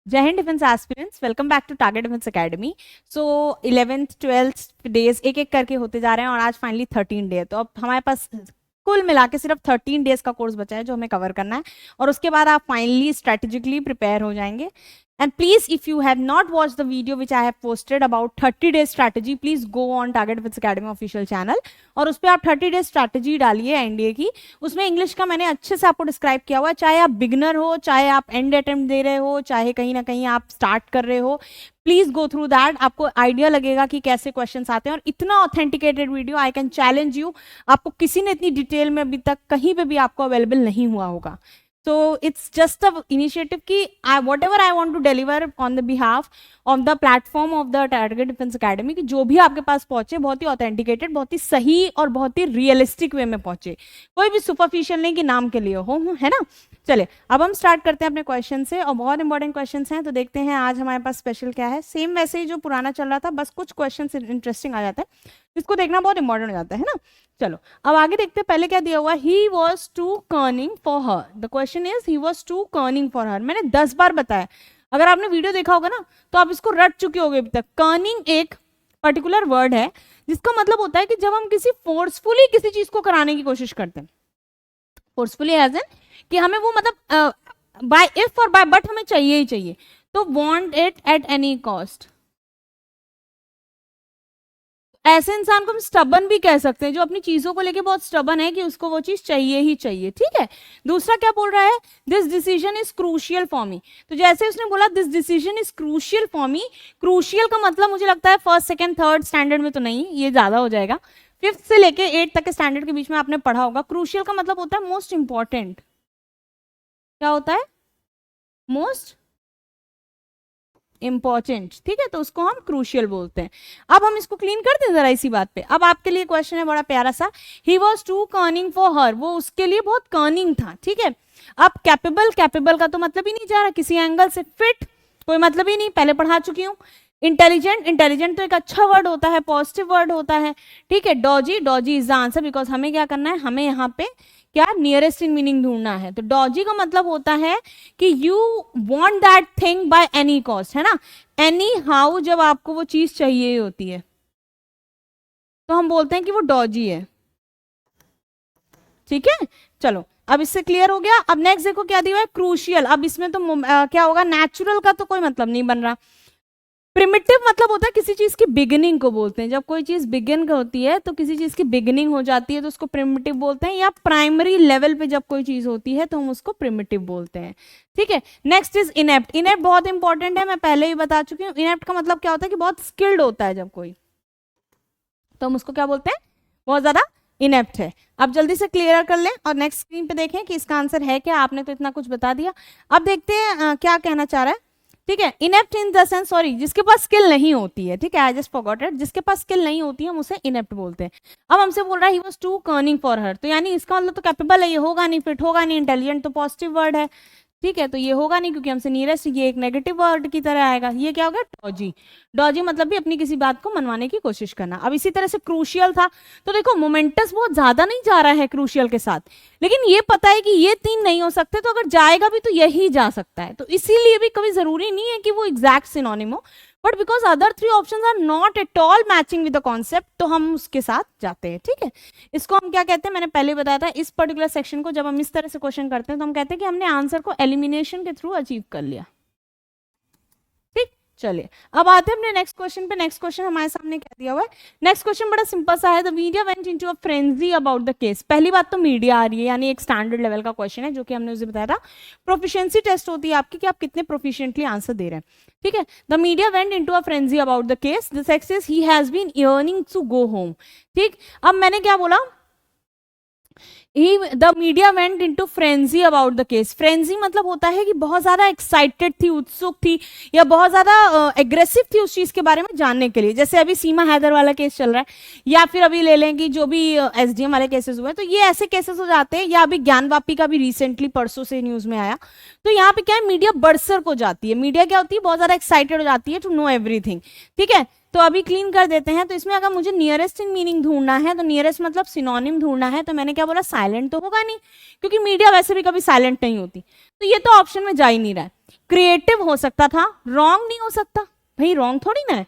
जय हिंद defence aspirants, welcome back to target defence academy. So 11th 12th days एक एक करके होते जा रहे हैं और आज फाइनली 13 डे है। तो अब हमारे पास कुल मिला के सिर्फ 13 डेज का कोर्स बचा है जो हमें कवर करना है और उसके बाद आप फाइनली स्ट्रेटेजिकली प्रिपेयर हो जाएंगे। And please, if you have not watched the video which I have posted about 30 days strategy, please go on Target Defense Academy official channel और उस पर आप 30 days strategy डालिए एनडीए की। उसमें इंग्लिश का मैंने अच्छे से आपको डिस्क्राइब किया हुआ है, चाहे आप बिगनर हो, चाहे आप एंड अटेम्प्ट दे रहे हो, चाहे कहीं ना कहीं आप स्टार्ट कर रहे हो। प्लीज गो थ्रू दैट, आपको आइडिया लगेगा कि कैसे क्वेश्चंस आते हैं। और इतना authenticated video, I can challenge you, आपको किसी ने इतनी डिटेल में अभी तक कहीं पे भी आपको अवेलेबल नहीं हुआ होगा। So it's just a initiative कि whatever I want to deliver on the behalf of the platform of the Target Defense Academy कि जो भी आपके पास पहुंचे बहुत ही ऑथेंटिकेटेड, बहुत ही सही और बहुत ही रियलिस्टिक वे में पहुंचे, कोई भी सुपरफिशियल नहीं कि नाम के लिए हो, है ना। चलिए अब हम स्टार्ट करते हैं अपने क्वेश्चन से और बहुत इंपॉर्टेंट क्वेश्चन हैं। तो देखते हैं आज हमारे पास स्पेशल क्या है। सेम वैसे ही जो पुराना चल रहा था, बस कुछ क्वेश्चन इंटरेस्टिंग आ जाता है, इसको देखना बहुत इंपॉर्टेंट हो जाता है ना। चलो अब आगे देखते हैं। पहले क्या दिया हुआ, he was too cunning for her. The question is he was too cunning for her. मैंने 10 बार बताया, अगर आपने वीडियो देखा होगा ना तो आप इसको रट चुके होगे अभी तक। कर्निंग एक पर्टिकुलर वर्ड है जिसका मतलब होता है कि जब हम किसी फोर्सफुली किसी चीज को कराने की कोशिश करते हैं, फोर्सफुली एज एन कि हमें वो मतलब बाय इफ और बाय बट हमें चाहिए ही चाहिए, तो want it at any cost. ऐसे इंसान को हम स्टबन भी कह सकते हैं, जो अपनी चीजों को लेके बहुत स्टबन है कि उसको वो चीज चाहिए ही चाहिए, ठीक है। दूसरा क्या बोल रहा है, this decision is crucial for me. तो जैसे उसने बोला this decision is crucial for me, crucial का मतलब मुझे लगता है फर्स्ट सेकंड थर्ड स्टैंडर्ड में तो नहीं, ये ज्यादा हो जाएगा, 5th से लेके 8th तक के स्टैंडर्ड के बीच में आपने पढ़ा होगा। क्रूशियल का मतलब होता है मोस्ट इंपॉर्टेंट। क्या होता है, मोस्ट इंपॉर्टेंट, ठीक है। तो उसको हम क्रूशियल बोलते हैं। अब हम इसको क्लीन कर दें जरा इसी बात पे। अब आपके लिए क्वेश्चन है बड़ा प्यारा सा, he was too cunning for her, वो उसके लिए बहुत कर्निंग था, ठीक है। अब कैपेबल, कैपेबल का तो मतलब ही नहीं जा रहा किसी एंगल से, फिट कोई मतलब ही नहीं, पहले पढ़ा चुकी हूँ। इंटेलिजेंट, इंटेलिजेंट तो एक अच्छा वर्ड होता है, पॉजिटिव वर्ड होता है, ठीक है। Doge, Doge is the answer, because हमें क्या करना है, हमें यहाँ पे क्या नियरेस्ट इन मीनिंग ढूंढना है। तो डॉजी का मतलब होता है कि you want that thing by any cost, है ना। एनी हाउ जब आपको वो चीज चाहिए होती है तो हम बोलते हैं कि वो डॉजी है, ठीक है। चलो अब इससे क्लियर हो गया। अब नेक्स्ट देखो क्या दिया हुआ है, क्रूशियल। अब इसमें तो क्या होगा, नेचुरल का तो कोई मतलब नहीं बन रहा। प्रिमिटिव मतलब होता है किसी चीज की बिगिनिंग को बोलते हैं, जब कोई चीज बिगिन होती है तो किसी चीज की बिगिनिंग हो जाती है तो उसको प्रिमिटिव बोलते हैं, या प्राइमरी लेवल पे जब कोई चीज होती है तो हम उसको प्रिमिटिव बोलते हैं, ठीक है। Next is inept. इनेप्ट बहुत इंपॉर्टेंट है, मैं पहले ही बता चुकी हूँ। इनेप्ट का मतलब क्या होता है कि बहुत स्किल्ड होता है जब कोई, तो हम उसको क्या बोलते हैं, बहुत ज्यादा इनेप्ट है। अब जल्दी से क्लियर कर लें और नेक्स्ट स्क्रीन पे देखें कि इसका आंसर है क्या। आपने तो इतना कुछ बता दिया, अब देखते हैं क्या कहना चाह रहा है, ठीक है। Inept in the sense, sorry, जिसके पास स्किल नहीं होती है, ठीक है, आई जस्ट फॉरगॉट इट, जिसके पास स्किल नहीं होती है हम उसे इनेप्ट बोलते हैं। अब हमसे बोल रहा है he was too cunning for her, तो यानी इसका मतलब तो कैपेबल है, ये होगा नहीं, फिट होगा नहीं, इंटेलिजेंट तो पॉजिटिव वर्ड है, ठीक है, तो ये होगा नहीं क्योंकि हमसे नियरेस्ट, ये एक नेगेटिव वर्ड की तरह आएगा। ये क्या हो गया, डॉजी। डॉजी मतलब भी अपनी किसी बात को मनवाने की कोशिश करना। अब इसी तरह से क्रूशियल था, तो देखो मोमेंटस बहुत ज्यादा नहीं जा रहा है क्रूशियल के साथ, लेकिन ये पता है कि ये 3 नहीं हो सकते, तो अगर जाएगा भी तो यही जा सकता है। तो इसीलिए भी कभी जरूरी नहीं है कि वो एग्जैक्ट सिनोनिम हो, but because other 3 options are not at all matching with the concept, तो हम उसके साथ जाते हैं, ठीक है। इसको हम क्या कहते हैं, मैंने पहले बताया था, इस पर्टिकुलर सेक्शन को जब हम इस तरह से क्वेश्चन करते हैं तो हम कहते हैं कि हमने आंसर को एलिमिनेशन के थ्रू अचीव कर लिया, ठीक। चलिए अब आते हैं अपने नेक्स्ट क्वेश्चन पे। नेक्स्ट क्वेश्चन हमारे सामने क्या दिया हुआ है। नेक्स्ट क्वेश्चन बड़ा सिंपल सा है, the media went into a frenzy about the case. पहली बात तो मीडिया आ रही है, यानी एक स्टैंडर्ड लेवल का क्वेश्चन है जो कि हमने उसे बताया था। प्रोफिशिएंसी टेस्ट होती है आपकी कि आप कितने प्रोफिशिएंटली आंसर दे रहे हैं, ठीक है। The media went into a frenzy about the case, the sex is he has been yearning to go home, ठीक। अब मैंने क्या बोला, the media went into frenzy about the case. Frenzy मतलब होता है कि बहुत ज्यादा एक्साइटेड थी, उत्सुक थी, या बहुत ज्यादा एग्रेसिव थी उस चीज के बारे में जानने के लिए। जैसे अभी सीमा हैदर वाला केस चल रहा है, या फिर अभी ले लें कि जो भी एसडीएम वाले केसेस हुए हैं, तो ये ऐसे केसेस हो जाते हैं, या अभी ज्ञानवापी का भी रिसेंटली परसों से न्यूज में आया। तो यहाँ पे क्या है, मीडिया बरसर को जाती है, मीडिया क्या होती है, बहुत ज्यादा एक्साइटेड हो जाती है टू नो एवरीथिंग, ठीक है। तो अभी क्लीन कर देते हैं। तो इसमें अगर मुझे नियरेस्ट इन मीनिंग ढूंढना है, तो नियरेस्ट मतलब सिनोनिम ढूंढना है, तो मैंने क्या बोला, साइलेंट तो होगा नहीं, क्योंकि मीडिया वैसे भी कभी साइलेंट नहीं होती, तो ये तो ऑप्शन में जा ही नहीं रहा है। क्रिएटिव हो सकता था, रॉन्ग नहीं हो सकता भाई, रॉन्ग थोड़ी ना है,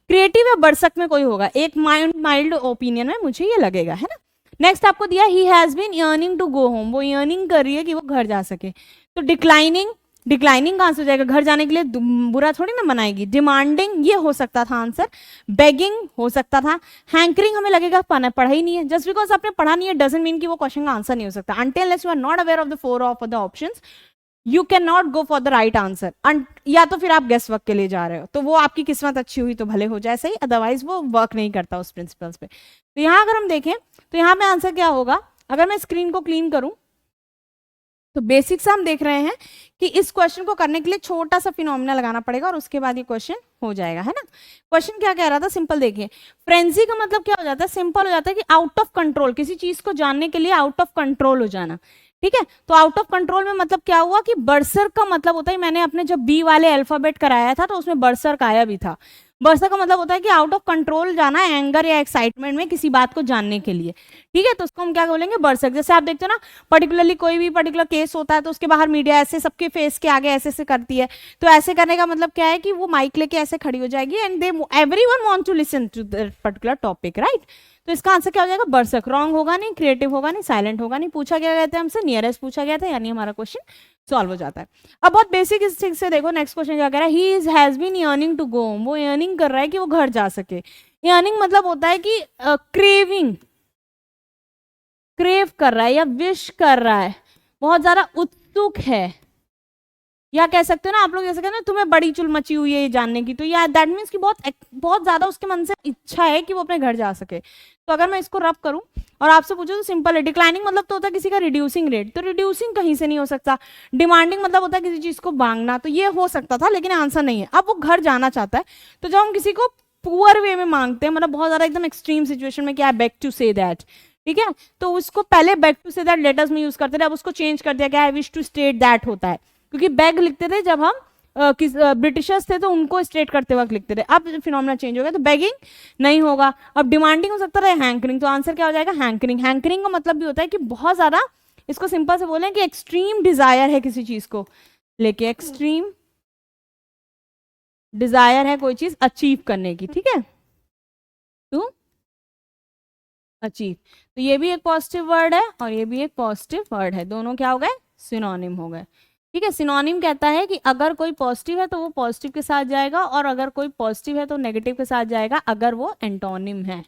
क्रिएटिव या बरसक में कोई होगा, एक माइल्ड ओपिनियन में मुझे ये लगेगा, है ना। नेक्स्ट आपको दिया he has been yearning to go home, वो यर्निंग कर रही है कि वो घर जा सके, तो डिक्लाइनिंग, डिक्लाइनिंग कहां से हो जाएगा, घर जाने के लिए बुरा थोड़ी ना मनाएगी। डिमांडिंग ये हो सकता था आंसर, बेगिंग हो सकता था, हैंकरिंग हमें लगेगा पढ़ा ही नहीं है, जस्ट बिकॉज आपने पढ़ा नहीं है डजंट मीन कि वो क्वेश्चन का आंसर नहीं हो सकता, until unless you are not aware of the four of the options you can not go for the right answer, या तो फिर आप गेस वर्क के लिए जा रहे हो, तो वो आपकी किस्मत अच्छी हुई तो भले हो जाए सही, अदरवाइज वो वर्क नहीं करता उस प्रिंसिपल्स पे। तो यहाँ अगर हम देखें तो यहाँ पे आंसर क्या होगा, अगर मैं स्क्रीन को क्लीन करूं तो बेसिक्स हम देख रहे हैं कि इस क्वेश्चन को करने के लिए छोटा सा फिनोमिना लगाना पड़ेगा और उसके बाद ये क्वेश्चन हो जाएगा, है ना। क्वेश्चन क्या कह रहा था, सिंपल देखिए, फ्रेंजी का मतलब क्या हो जाता है, सिंपल हो जाता है कि आउट ऑफ कंट्रोल, किसी चीज को जानने के लिए आउट ऑफ कंट्रोल हो जाना, ठीक है। तो आउट ऑफ कंट्रोल में मतलब क्या हुआ कि बर्सर का मतलब होता है, मैंने अपने जब बी वाले अल्फाबेट कराया था तो उसमें बर्सर आया भी था, बर्सर का मतलब होता है कि आउट ऑफ कंट्रोल जाना, एंगर या एक्साइटमेंट में किसी बात को जानने के लिए, ठीक है, तो उसको हम क्या बोलेंगे, बर्सर। जैसे आप देखते हो ना, पर्टिकुलरली कोई भी पर्टिकुलर केस होता है तो उसके बाहर मीडिया ऐसे सबके फेस के आगे ऐसे ऐसे करती है, तो ऐसे करने का मतलब क्या है कि वो माइक लेके ऐसे खड़ी हो जाएगी and they everyone want to listen to that particular topic, right. तो इसका आंसर क्या हो जाएगा, बर्सक। रॉन्ग होगा नहीं, क्रिएटिव होगा नहीं, साइलेंट होगा नहीं, पूछा गया कहते हैं हमसे, नियरेस्ट पूछा गया था, यानी हमारा क्वेश्चन सॉल्व हो जाता है। अब बहुत बेसिक इस चीज से देखो, नेक्स्ट क्वेश्चन क्या कह रहा है, he has been earning to go home, वो अर्निंग कर रहा है कि वो घर जा सके। अर्निंग मतलब होता है कि क्रेविंग, क्रेव कर रहा है या विश कर रहा है, बहुत ज्यादा उत्सुक है, या कह सकते हो ना आप लोग, जैसे कहते हैं ना तुम्हें बड़ी चुल मची हुई है ये जानने की, तो या दैट मीन्स कि बहुत बहुत ज्यादा उसके मन से इच्छा है कि वो अपने घर जा सके। तो अगर मैं इसको रब करूं और आपसे पूछो तो सिंपल है, डिक्लाइनिंग मतलब तो होता है किसी का रिड्यूसिंग रेट, तो रिड्यूसिंग कहीं से नहीं हो सकता। डिमांडिंग मतलब होता है किसी चीज को मांगना, तो ये हो सकता था लेकिन आंसर नहीं है। अब वो घर जाना चाहता है, तो जब हम किसी को पुअर वे में मांगते हैं, मतलब बहुत ज्यादा एकदम एक्सट्रीम सिचुएशन में, क्या है, बेग टू से दैट, ठीक है, तो उसको पहले beg to say that letters में यूज करते थे, अब उसको चेंज कर दिया गया है, विश टू स्टेट दैट होता है, क्योंकि बैग लिखते थे जब हम ब्रिटिशर्स थे तो उनको स्टेट करते वक्त लिखते थे, अब फिनोमेना चेंज हो गया, तो बैगिंग नहीं होगा। अब डिमांडिंग हो सकता है, हैंकरिंग, तो आंसर क्या हो जाएगा, हैंकरिंग। हैंकरिंग का मतलब भी होता है कि बहुत ज्यादा, इसको सिंपल से बोलें कि एक्सट्रीम डिजायर है किसी चीज को लेके, एक्सट्रीम डिजायर है कोई चीज अचीव करने की, ठीक है, टू अचीव। तो ये भी एक पॉजिटिव वर्ड है और ये भी एक पॉजिटिव वर्ड है, दोनों क्या हो गए, सिनोनिम हो गए, ठीक है। सिनोनिम कहता है कि अगर कोई पॉजिटिव है तो वो पॉजिटिव के साथ जाएगा, और अगर कोई पॉजिटिव है तो नेगेटिव के साथ जाएगा अगर वो एंटोनिम है,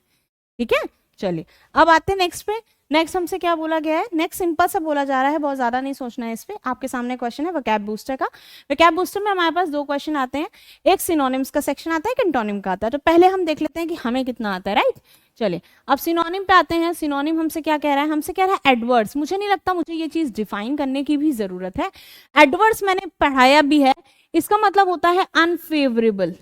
ठीक है। चलिए अब आते हैं नेक्स्ट पे। नेक्स्ट हमसे क्या बोला गया है, नेक्स्ट सिंपल सा बोला जा रहा है, बहुत ज्यादा नहीं सोचना है इस पे। आपके सामने क्वेश्चन है वोकैब बूस्टर का। वोकैब बूस्टर में हमारे पास दो क्वेश्चन आते हैं, एक सिनोनिम्स का सेक्शन आता है, एक एंटोनिम का आता है। तो पहले हम देख लेते हैं कि हमें कितना आता है, राइट। चलिए अब सिनोनिम पे आते हैं। सिनोनिम हमसे क्या कह रहा है, हमसे कह रहा है एडवर्ड्स। मुझे नहीं लगता मुझे ये चीज डिफाइन करने की भी जरूरत है, एडवर्ड्स मैंने पढ़ाया भी है। इसका मतलब होता है अनफेवरेबल।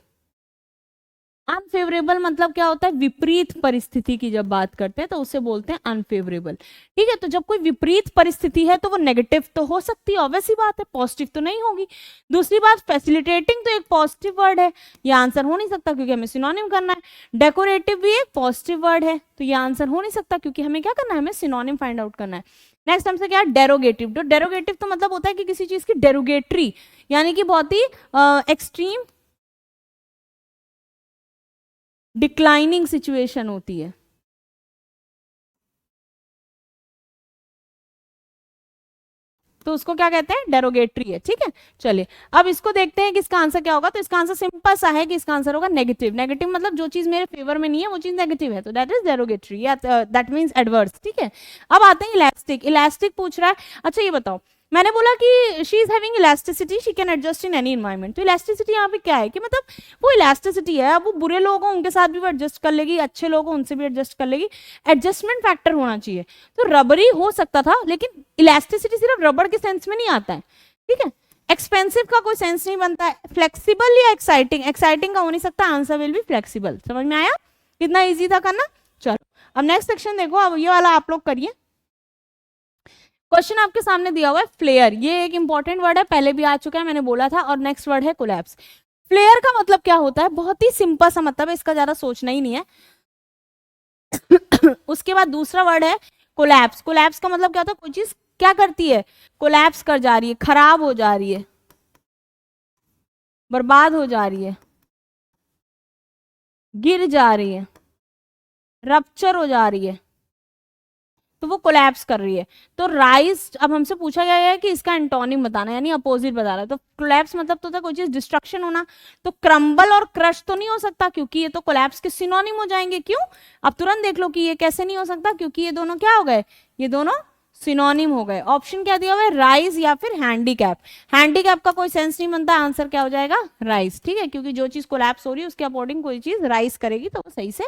अनफेवरेबल मतलब क्या होता है, विपरीत परिस्थिति की जब बात करते हैं तो उसे बोलते हैं अनफेवरेबल, ठीक है। तो जब कोई विपरीत परिस्थिति है तो वो नेगेटिव तो हो सकती है, ऑब्वियस सी बात है, पॉजिटिव तो नहीं होगी। दूसरी बात, फैसिलिटेटिंग तो एक पॉजिटिव वर्ड है, ये आंसर हो नहीं सकता क्योंकि हमें सिनोनिम करना है। डेकोरेटिव भी एक पॉजिटिव वर्ड है, तो ये आंसर हो नहीं सकता क्योंकि हमें क्या करना है, हमें सिनोनिम फाइंड आउट करना है। नेक्स्ट हमसे क्या है, डेरोगेटिव। तो डेरोगेटिव तो मतलब होता है कि किसी चीज की डेरोगेटरी, यानी कि बहुत ही एक्सट्रीम डिक्लाइनिंग सिचुएशन होती है। तो उसको क्या कहते हैं, डेरोगेटरी है, ठीक है। चलिए अब इसको देखते हैं कि इसका आंसर क्या होगा। तो इसका आंसर सिंपल सा है कि इसका आंसर होगा नेगेटिव। नेगेटिव मतलब जो चीज मेरे फेवर में नहीं है वो चीज नेगेटिव है, तो दैट इज डेरोगेटरी या दैट मींस एडवर्स, ठीक है। अब आते हैं इलास्टिक। इलास्टिक पूछ रहा है, अच्छा ये बताओ, मैंने बोला कि she is having elasticity, she can adjust in any environment. तो इलास्टिसिटी यहाँ पे क्या है कि मतलब वो इलास्टिसिटी है, अब वो बुरे लोग हों उनके साथ भी वो एडजस्ट कर लेगी, अच्छे लोग हों उनसे भी एडजस्ट कर लेगी, एडजस्टमेंट फैक्टर होना चाहिए। तो रबरी हो सकता था, लेकिन इलास्टिसिटी सिर्फ रबड़ के सेंस में नहीं आता है, ठीक है। एक्सपेंसिव का कोई सेंस नहीं बनता है। फ्लेक्सिबल या एक्साइटिंग, एक्साइटिंग का हो नहीं सकता, आंसर विल बी फ्लेक्सिबल। समझ में आया, कितना ईजी था करना। चलो अब नेक्स्ट सेक्शन देखो, अब ये वाला आप लोग करिए। क्वेश्चन आपके सामने दिया हुआ है फ्लेयर, ये एक इंपॉर्टेंट वर्ड है, पहले भी आ चुका है, मैंने बोला था। और नेक्स्ट वर्ड है कोलैप्स। फ्लेयर का मतलब क्या होता है, बहुत ही सिंपल सा मतलब है, इसका ज्यादा सोचना ही नहीं है। उसके बाद दूसरा वर्ड है कोलैप्स। कोलैप्स का मतलब क्या होता है, कोई चीज क्या करती है, कोलैप्स कर जा रही है, खराब हो जा रही है, बर्बाद हो जा रही है, गिर जा रही है, रप्चर हो जा रही है, तो वो कोलैप्स कर रही है। तो राइज, अब हमसे पूछा गया है कि इसका एंटोनिम बताना, यानी अपोजिट बताना है। तो कोलैप्स मतलब तो था कोई चीज डिस्ट्रक्शन होना, तो क्रम्बल और क्रश तो नहीं हो सकता, क्योंकि ये तो कोलैप्स के सिनोनिम हो जाएंगे। क्यों? अब तुरंत देख लो कि ये कैसे नहीं हो सकता, क्योंकि ये दोनों क्या हो गए, ये दोनों सिनोनिम हो गए। ऑप्शन क्या दिया हुआ है, राइज या फिर हैंडीकैप। हैंडीकैप का कोई सेंस नहीं बनता, आंसर क्या हो जाएगा, राइज। ठीक है, क्योंकि जो चीज कोलैप्स हो रही है उसके अकॉर्डिंग कोई चीज राइज करेगी तो वो सही से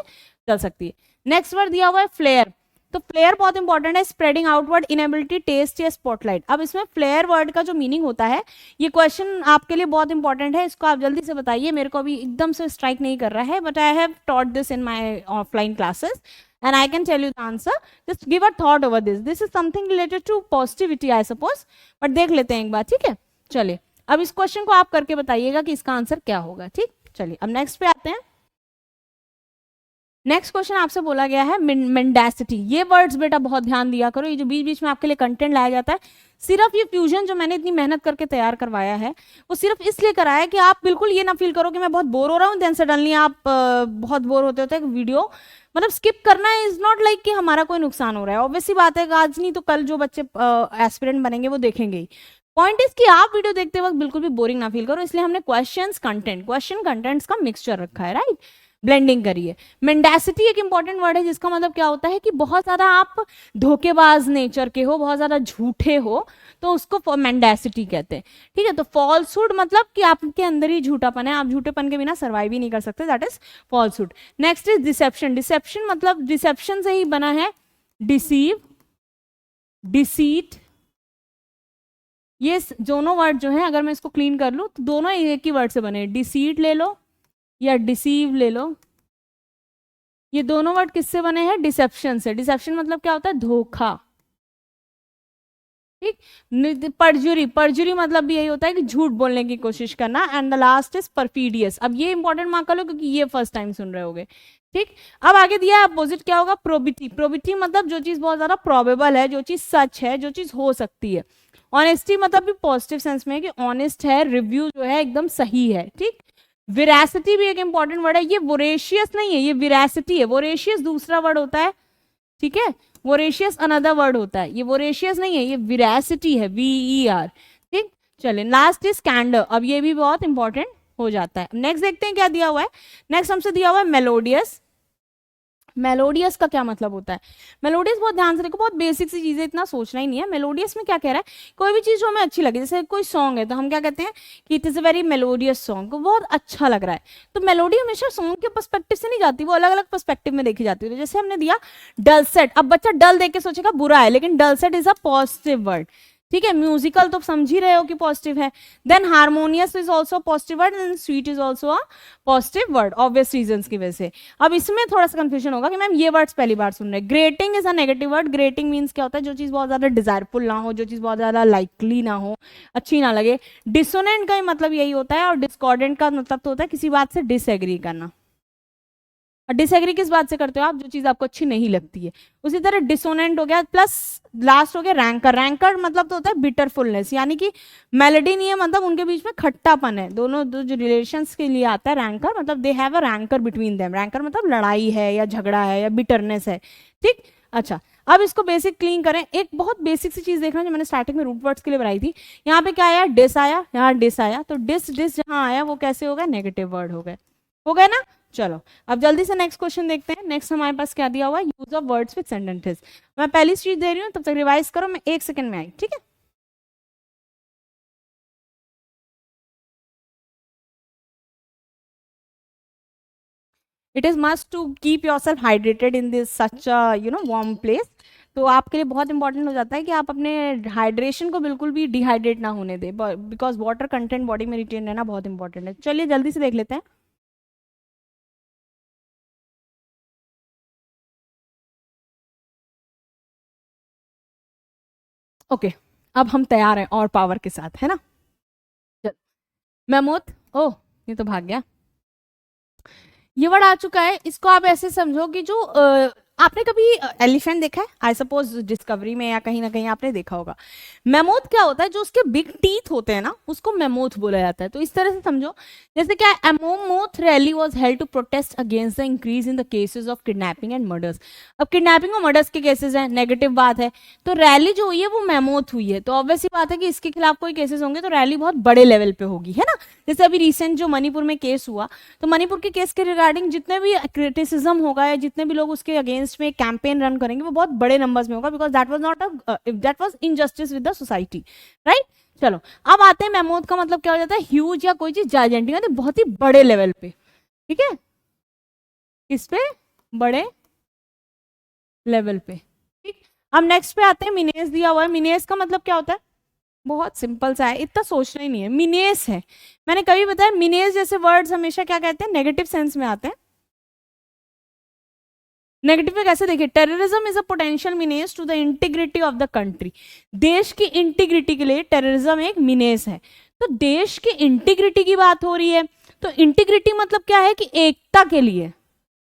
चल सकती है। नेक्स्ट वर्ड दिया हुआ है फ्लेयर। तो फ्लेयर बहुत इंपॉर्टेंट है, स्प्रेडिंग आउटवर्ड, इनेबिलिटी, टेस्ट या स्पॉटलाइट। अब इसमें फ्लेयर वर्ड का जो मीनिंग होता है, ये क्वेश्चन आपके लिए बहुत इंपॉर्टेंट है, इसको आप जल्दी से बताइए। मेरे को अभी एकदम से स्ट्राइक नहीं कर रहा है, but I have taught this in my offline classes and I can tell you the answer. Just give a thought over this. This is something related to positivity, I suppose. But देख लेते हैं एक बार, ठीक है। चलिए, अब इस question को आप करके बताइएगा कि इसका आंसर क्या होगा। ठीक, चलिए अब नेक्स्ट पे आते हैं। नेक्स्ट क्वेश्चन आपसे बोला गया है मेंडासिटी। ये वर्ड्स बेटा बहुत ध्यान दिया करो, ये जो बीच बीच में आपके लिए कंटेंट लाया जाता है, सिर्फ ये फ्यूजन जो मैंने इतनी मेहनत करके तैयार करवाया है, वो सिर्फ इसलिए कराया है कि आप बिल्कुल ये ना फील करो कि मैं बहुत बोर हो रहा हूँ, देन सडनली आप बहुत बोर होते होते वीडियो मतलब स्किप करना इज नॉट लाइक कि हमारा कोई नुकसान हो रहा है। ऑब्वियसली बात है, आज नहीं तो कल जो बच्चे एस्पिरेंट बनेंगे वो देखेंगे ही। पॉइंट इज कि आप वीडियो देखते वक्त बिल्कुल भी बोरिंग ना फील करो, इसलिए हमने क्वेश्चन कंटेंट्स का मिक्सचर रखा है, राइट, ब्लेंडिंग करिए। मेंडासिटी एक इंपॉर्टेंट वर्ड है, जिसका मतलब क्या होता है कि बहुत ज्यादा आप धोखेबाज नेचर के हो, बहुत ज्यादा झूठे हो, तो उसको मेंडासिटी कहते हैं। ठीक है, तो फॉल्सहुड मतलब कि आपके अंदर ही झूठापन है, आप झूठेपन के बिना सर्वाइव ही नहीं कर सकते, that is falsehood. Next is deception. Deception मतलब डिसेप्शन से ही बना है डिसीव, डिसीट। ये दोनों वर्ड जो है, अगर मैं इसको क्लीन कर लूं तो दोनों एक ही वर्ड से बने, डिसीट ले लो या डिसीव ले लो। ये दोनों वर्ड किससे बने हैं, डिसेप्शन से। डिसेप्शन मतलब क्या होता है, धोखा। ठीक, परजुरी, परजुरी मतलब भी यही होता है कि झूठ बोलने की कोशिश करना। And the last is perfidious. अब ये इंपॉर्टेंट मार्क कर लो, क्योंकि ये फर्स्ट टाइम सुन रहे होगे। ठीक, अब आगे दिया है अपोजिट क्या होगा, प्रोबिटी। प्रोबिटी मतलब जो चीज बहुत ज्यादा प्रोबेबल है, जो चीज सच है, जो चीज हो सकती है। ऑनेस्टी मतलब भी पॉजिटिव सेंस में है कि ऑनेस्ट है, रिव्यू जो है एकदम सही है। ठीक, विरासिटी भी एक इंपॉर्टेंट वर्ड है, ये वोरेशियस नहीं है, ये विरासिटी है। वोरेशियस दूसरा वर्ड होता है, ठीक है, वोरेशियस अनदर वर्ड होता है, ये वोरेशियस नहीं है, ये विरासिटी है, VER। ठीक, चलिए लास्ट इज कैंडर। अब ये भी बहुत इंपॉर्टेंट हो जाता है। नेक्स्ट देखते हैं क्या दिया हुआ है। नेक्स्ट हमसे दिया हुआ है मेलोडियस। मेलोडियस का क्या मतलब होता है, मेलोडियस बहुत ध्यान से देखो, बहुत बेसिक सी चीजें, इतना सोचना ही नहीं है। मेलोडियस में क्या कह रहा है, कोई भी चीज जो हमें अच्छी लगे, जैसे कोई सॉन्ग है तो हम क्या कहते हैं कि it is a very melodious song, बहुत अच्छा लग रहा है। तो मेलोडी हमेशा सॉन्ग के पर्सपेक्टिव से नहीं जाती, वो अलग अलग पर्सपेक्टिव में देखी जाती है। तो जैसे हमने दिया डलसेट, अब बच्चा डल देख के सोचेगा बुरा है, लेकिन डलसेट इज अ पॉजिटिव वर्ड। ठीक है, म्यूजिकल तो समझ ही रहे हो कि पॉजिटिव है। Then harmonious is also positive word, and sweet is also a positive word, obvious reasons की वजह से। अब इसमें थोड़ा सा कंफ्यूजन होगा कि मैम ये वर्ड्स पहली बार सुन रहे हैं। Grating is a negative word. Grating means क्या होता है, जो चीज बहुत ज्यादा डिजायरफुल ना हो, जो चीज बहुत ज्यादा लाइकली ना हो, अच्छी ना लगे। डिसोनेंट का ही मतलब यही होता है, और डिस्कॉर्डेंट का मतलब तो होता है किसी बात से डिसएग्री करना। और डिसएग्री किस बात से करते हो आप, जो चीज आपको अच्छी नहीं लगती है। उसी तरह डिसोनेंट हो गया, प्लस लास्ट हो गया रैंकर। रैंकर मतलब तो होता है बिटरफुलनेस, यानी कि मेलोडी नहीं है, मतलब उनके बीच में खट्टापन है। दोनों दो जो रिलेशंस के लिए आता है रैंकर, मतलब they have a ranker between them. Ranker मतलब लड़ाई है या झगड़ा है या बिटरनेस है। ठीक, अच्छा, अब इसको बेसिक क्लीन करें। एक बहुत बेसिक सी चीज देखना जो मैंने स्टार्टिंग में रूट वर्ड्स के लिए बनाई थी। यहाँ पे क्या आया, डिस आया, यहाँ डिस आया, तो डिस डिस जहाँ आया वो कैसे हो गया, नेगेटिव वर्ड हो गए ना। चलो अब जल्दी से नेक्स्ट क्वेश्चन देखते हैं। नेक्स्ट हमारे पास क्या दिया हुआ है, use of words with sentences. मैं पहली चीज दे रही हूँ, तब तक रिवाइज करो, मैं 1 सेकंड में आई, ठीक है। It is must to keep yourself hydrated in this such warm place. तो आपके लिए बहुत इंपॉर्टेंट हो जाता है कि आप अपने हाइड्रेशन को बिल्कुल भी डिहाइड्रेट ना होने दें, बिकॉज वाटर कंटेंट बॉडी में रिटेन रहना बहुत इंपॉर्टेंट है। चलिए जल्दी से देख लेते हैं। ओके, अब हम तैयार हैं और पावर के साथ, है ना। चल, महमूद, ओह ये तो भाग गया। ये वर्ड आ चुका है, इसको आप ऐसे समझो कि जो आपने कभी एलिफेंट देखा है? आई सपोज डिस्कवरी में या कहीं ना कहीं आपने देखा होगा। मैमोथ क्या होता है, जो उसके बिग टीथ होते हैं ना, उसको मैमोथ बोला जाता है। तो इस तरह से समझो, जैसे क्या mammoth rally was held to protest against the increase in the cases of kidnapping and murders. अब किडनैपिंग और मर्डर्स के केसेस हैं, नेगेटिव बात है, तो रैली जो हुई है वो मैमोथ हुई है, तो ऑब्वियस ही बात है कि इसके खिलाफ कोई केसेस होंगे तो रैली बहुत बड़े लेवल पे होगी, है ना। जैसे अभी रिसेंट जो मणिपुर में केस हुआ, तो मणिपुर के केस के रिगार्डिंग जितने भी क्रिटिसिज्म होगा या जितने भी लोग उसके अगेंस्ट में कैंपेन रन करेंगे वो बहुत बड़े नंबर्स में होगा, because that was injustice with the society, right. चलो अब आते हैं मैमोथ का मतलब क्या हो जाता है, ह्यूज या कोई चीज जायजेंटिक, मतलब बहुत ही बड़े लेवल पे, ठीक है, किस पे, बड़े लेवल पे, ठीक। अब नेक्स्ट पे आते हैं, मिनेस दिया हुआ है। मिनेस का मतलब क्या होता है, बहुत सिंपल सा है, इतना सोचना ही नहीं है, मिनेस है। मैंने कभी बताया मिनेस जैसे वर्ड्स हमेशा क्या कहते हैं, नेगेटिव सेंस में आते हैं। नेगेटिव में कैसे, देखिए, terrorism is a potential menace to the integrity of the country. देश की इंटीग्रिटी के लिए टेररिज्म एक मिनेस है। तो देश की इंटीग्रिटी की बात हो रही है, तो इंटीग्रिटी मतलब क्या है कि एकता के लिए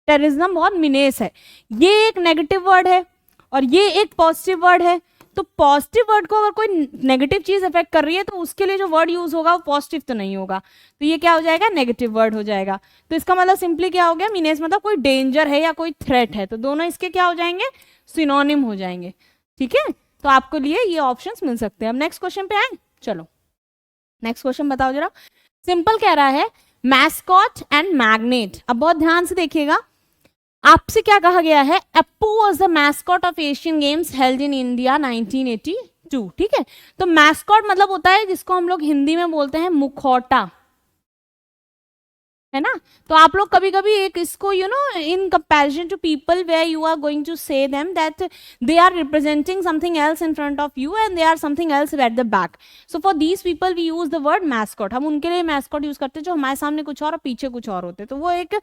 टेररिज्म बहुत मिनेस है। ये एक नेगेटिव वर्ड है और ये एक पॉजिटिव वर्ड है। तो पॉजिटिव वर्ड को अगर कोई नेगेटिव चीज इफेक्ट कर रही है तो उसके लिए जो वर्ड यूज होगा वो पॉजिटिव तो नहीं होगा, तो ये क्या हो जाएगा, नेगेटिव वर्ड हो जाएगा। तो इसका मतलब सिंपली क्या हो गया, मीनेस मतलब कोई डेंजर है या कोई थ्रेट है, तो दोनों इसके क्या हो जाएंगे, सिनोनिम हो जाएंगे, ठीक है। तो आपको लिए ये ऑप्शंस मिल सकते हैं। अब नेक्स्ट क्वेश्चन पे आए, चलो नेक्स्ट क्वेश्चन बताओ जरा। सिंपल कह रहा है मैस्कॉट एंड मैग्नेट। अब बहुत ध्यान से देखिएगा, आपसे क्या कहा गया है, Appu was the mascot of Asian games held in India 1982, ठीक है। तो मैस्कॉट मतलब होता है जिसको हम लोग हिंदी में बोलते हैं मुखौटा, है ना। तो आप लोग कभी कभी एक इसको in comparison to people where you are going to say them that they are representing something else in front of you and they are something else at the back, so for these people we use the word mascot. हम उनके लिए mascot use करते हैं जो हमारे सामने कुछ और पीछे कुछ और होते हैं, तो वो एक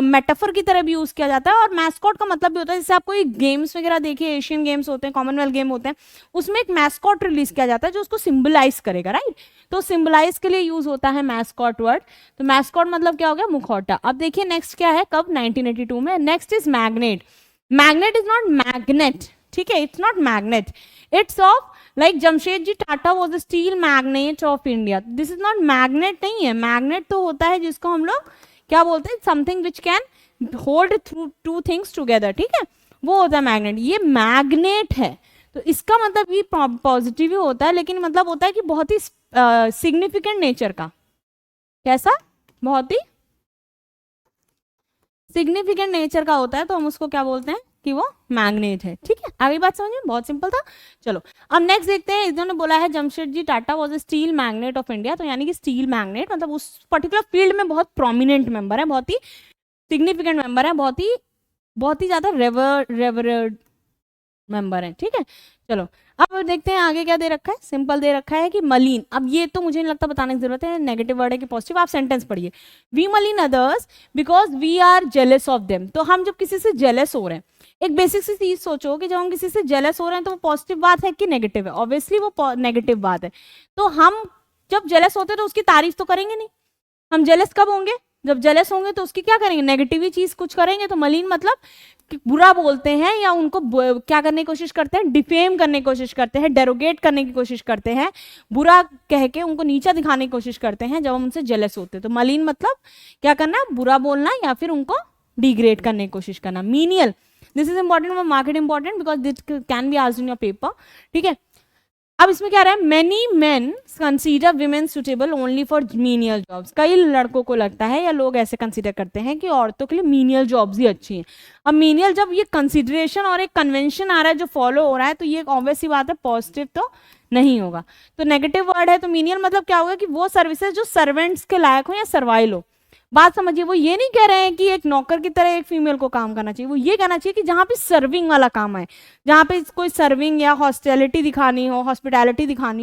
मेटाफर की तरह भी यूज किया जाता है। और मैस्कॉट का मतलब भी होता है, जैसे आप कोई गेम्स वगैरह देखिए, एशियन गेम्स होते हैं, कॉमनवेल्थ गेम होते हैं, उसमें एक मैस्कॉट रिलीज किया जाता है जो उसको सिंबलाइज करेगा, राइट। तो सिंबलाइज के लिए यूज होता है मैस्कॉट वर्ड। तो मैस्कॉट मतलब क्या हो गया, मुखौटा। अब देखिए नेक्स्ट क्या है, कब, 1982 में। Next is magnet. Magnet is not magnet, ठीक है, it's not magnet, it's of like Jamshedji Tata was the steel magnet of India. This is not magnet, नहीं है। मैग्नेट तो होता है जिसको हम लोग क्या बोलते हैं, something which can hold two things together, ठीक है, वो होता है मैग्नेट। ये मैग्नेट है, तो इसका मतलब भी पॉजिटिव ही होता है, लेकिन मतलब होता है कि बहुत ही सिग्निफिकेंट नेचर का। कैसा, बहुत ही सिग्निफिकेंट नेचर का होता है, तो हम उसको क्या बोलते हैं कि वो मैग्नेट है, ठीक है। आगे बात समझिए, बहुत सिंपल था। चलो अब नेक्स्ट देखते हैं, इन्होंने बोला है Jamshedji Tata was a steel magnet of India, तो यानी कि स्टील मैग्नेट मतलब उस पर्टिकुलर फील्ड में बहुत प्रोमिनेंट मेंबर है, बहुत ही सिग्निफिकेंट मेंबर है, बहुत ही ज्यादा रेवरेड मेंबर है, ठीक है। चलो अब देखते हैं आगे क्या दे रखा है। सिंपल दे रखा है कि मलिन। अब ये तो मुझे नहीं लगता बताने की जरूरत है, नेगेटिव वर्ड है कि पॉजिटिव। आप सेंटेंस पढ़िए, we malign others because we are jealous of them. तो हम जब किसी से जेलस हो रहे हैं, एक बेसिक सी चीज सोचो कि जब हम किसी से जेलस हो रहे हैं तो वो पॉजिटिव बात है कि नेगेटिव है, ऑब्वियसली वो नेगेटिव बात है। तो हम जब जेलस होते हैं तो उसकी तारीफ तो करेंगे नहीं। हम जेलस कब होंगे, जब जेलस होंगे तो उसकी क्या करेंगे, नेगेटिव चीज कुछ करेंगे। तो मलिन मतलब बुरा बोलते हैं या उनको क्या करने की कोशिश करते हैं, डिफेम करने की कोशिश करते हैं, डेरोगेट करने की कोशिश करते हैं, बुरा कह के उनको नीचा दिखाने की कोशिश करते हैं जब हम उनसे जेलस होते हैं। तो मलिन मतलब क्या करना, बुरा बोलना या फिर उनको डिग्रेड करने की कोशिश करना। Menial, this is important, market important because this can be asked in your paper, ठीक है। अब इसमें क्या रहा है, many main consider women suitable only for menial jobs. कई लड़कों को लगता है या लोग ऐसे कंसीडर करते हैं कि औरतों के लिए मीनियल जॉब्स ही अच्छी हैं। अब मीनियल जब ये कंसीडरेशन और एक कन्वेंशन आ रहा है जो फॉलो हो रहा है, तो ये ऑब्वियस सी बात है, पॉजिटिव तो नहीं होगा। तो नेगेटिव वर्ड है, तो मीनियल मतलब क्या होगा कि वो सर्विसेज जो सर्वेंट्स के लायक हो या सर्वाइल हो। बात समझिए, वो ये नहीं कह रहे हैं कि एक नौकर की तरह एक फीमेल को काम करना चाहिए, वो ये कहना चाहिए कि जहाँ पे सर्विंग वाला काम है, जहाँ पे कोई सर्विंग या हॉस्पिटैलिटी दिखानी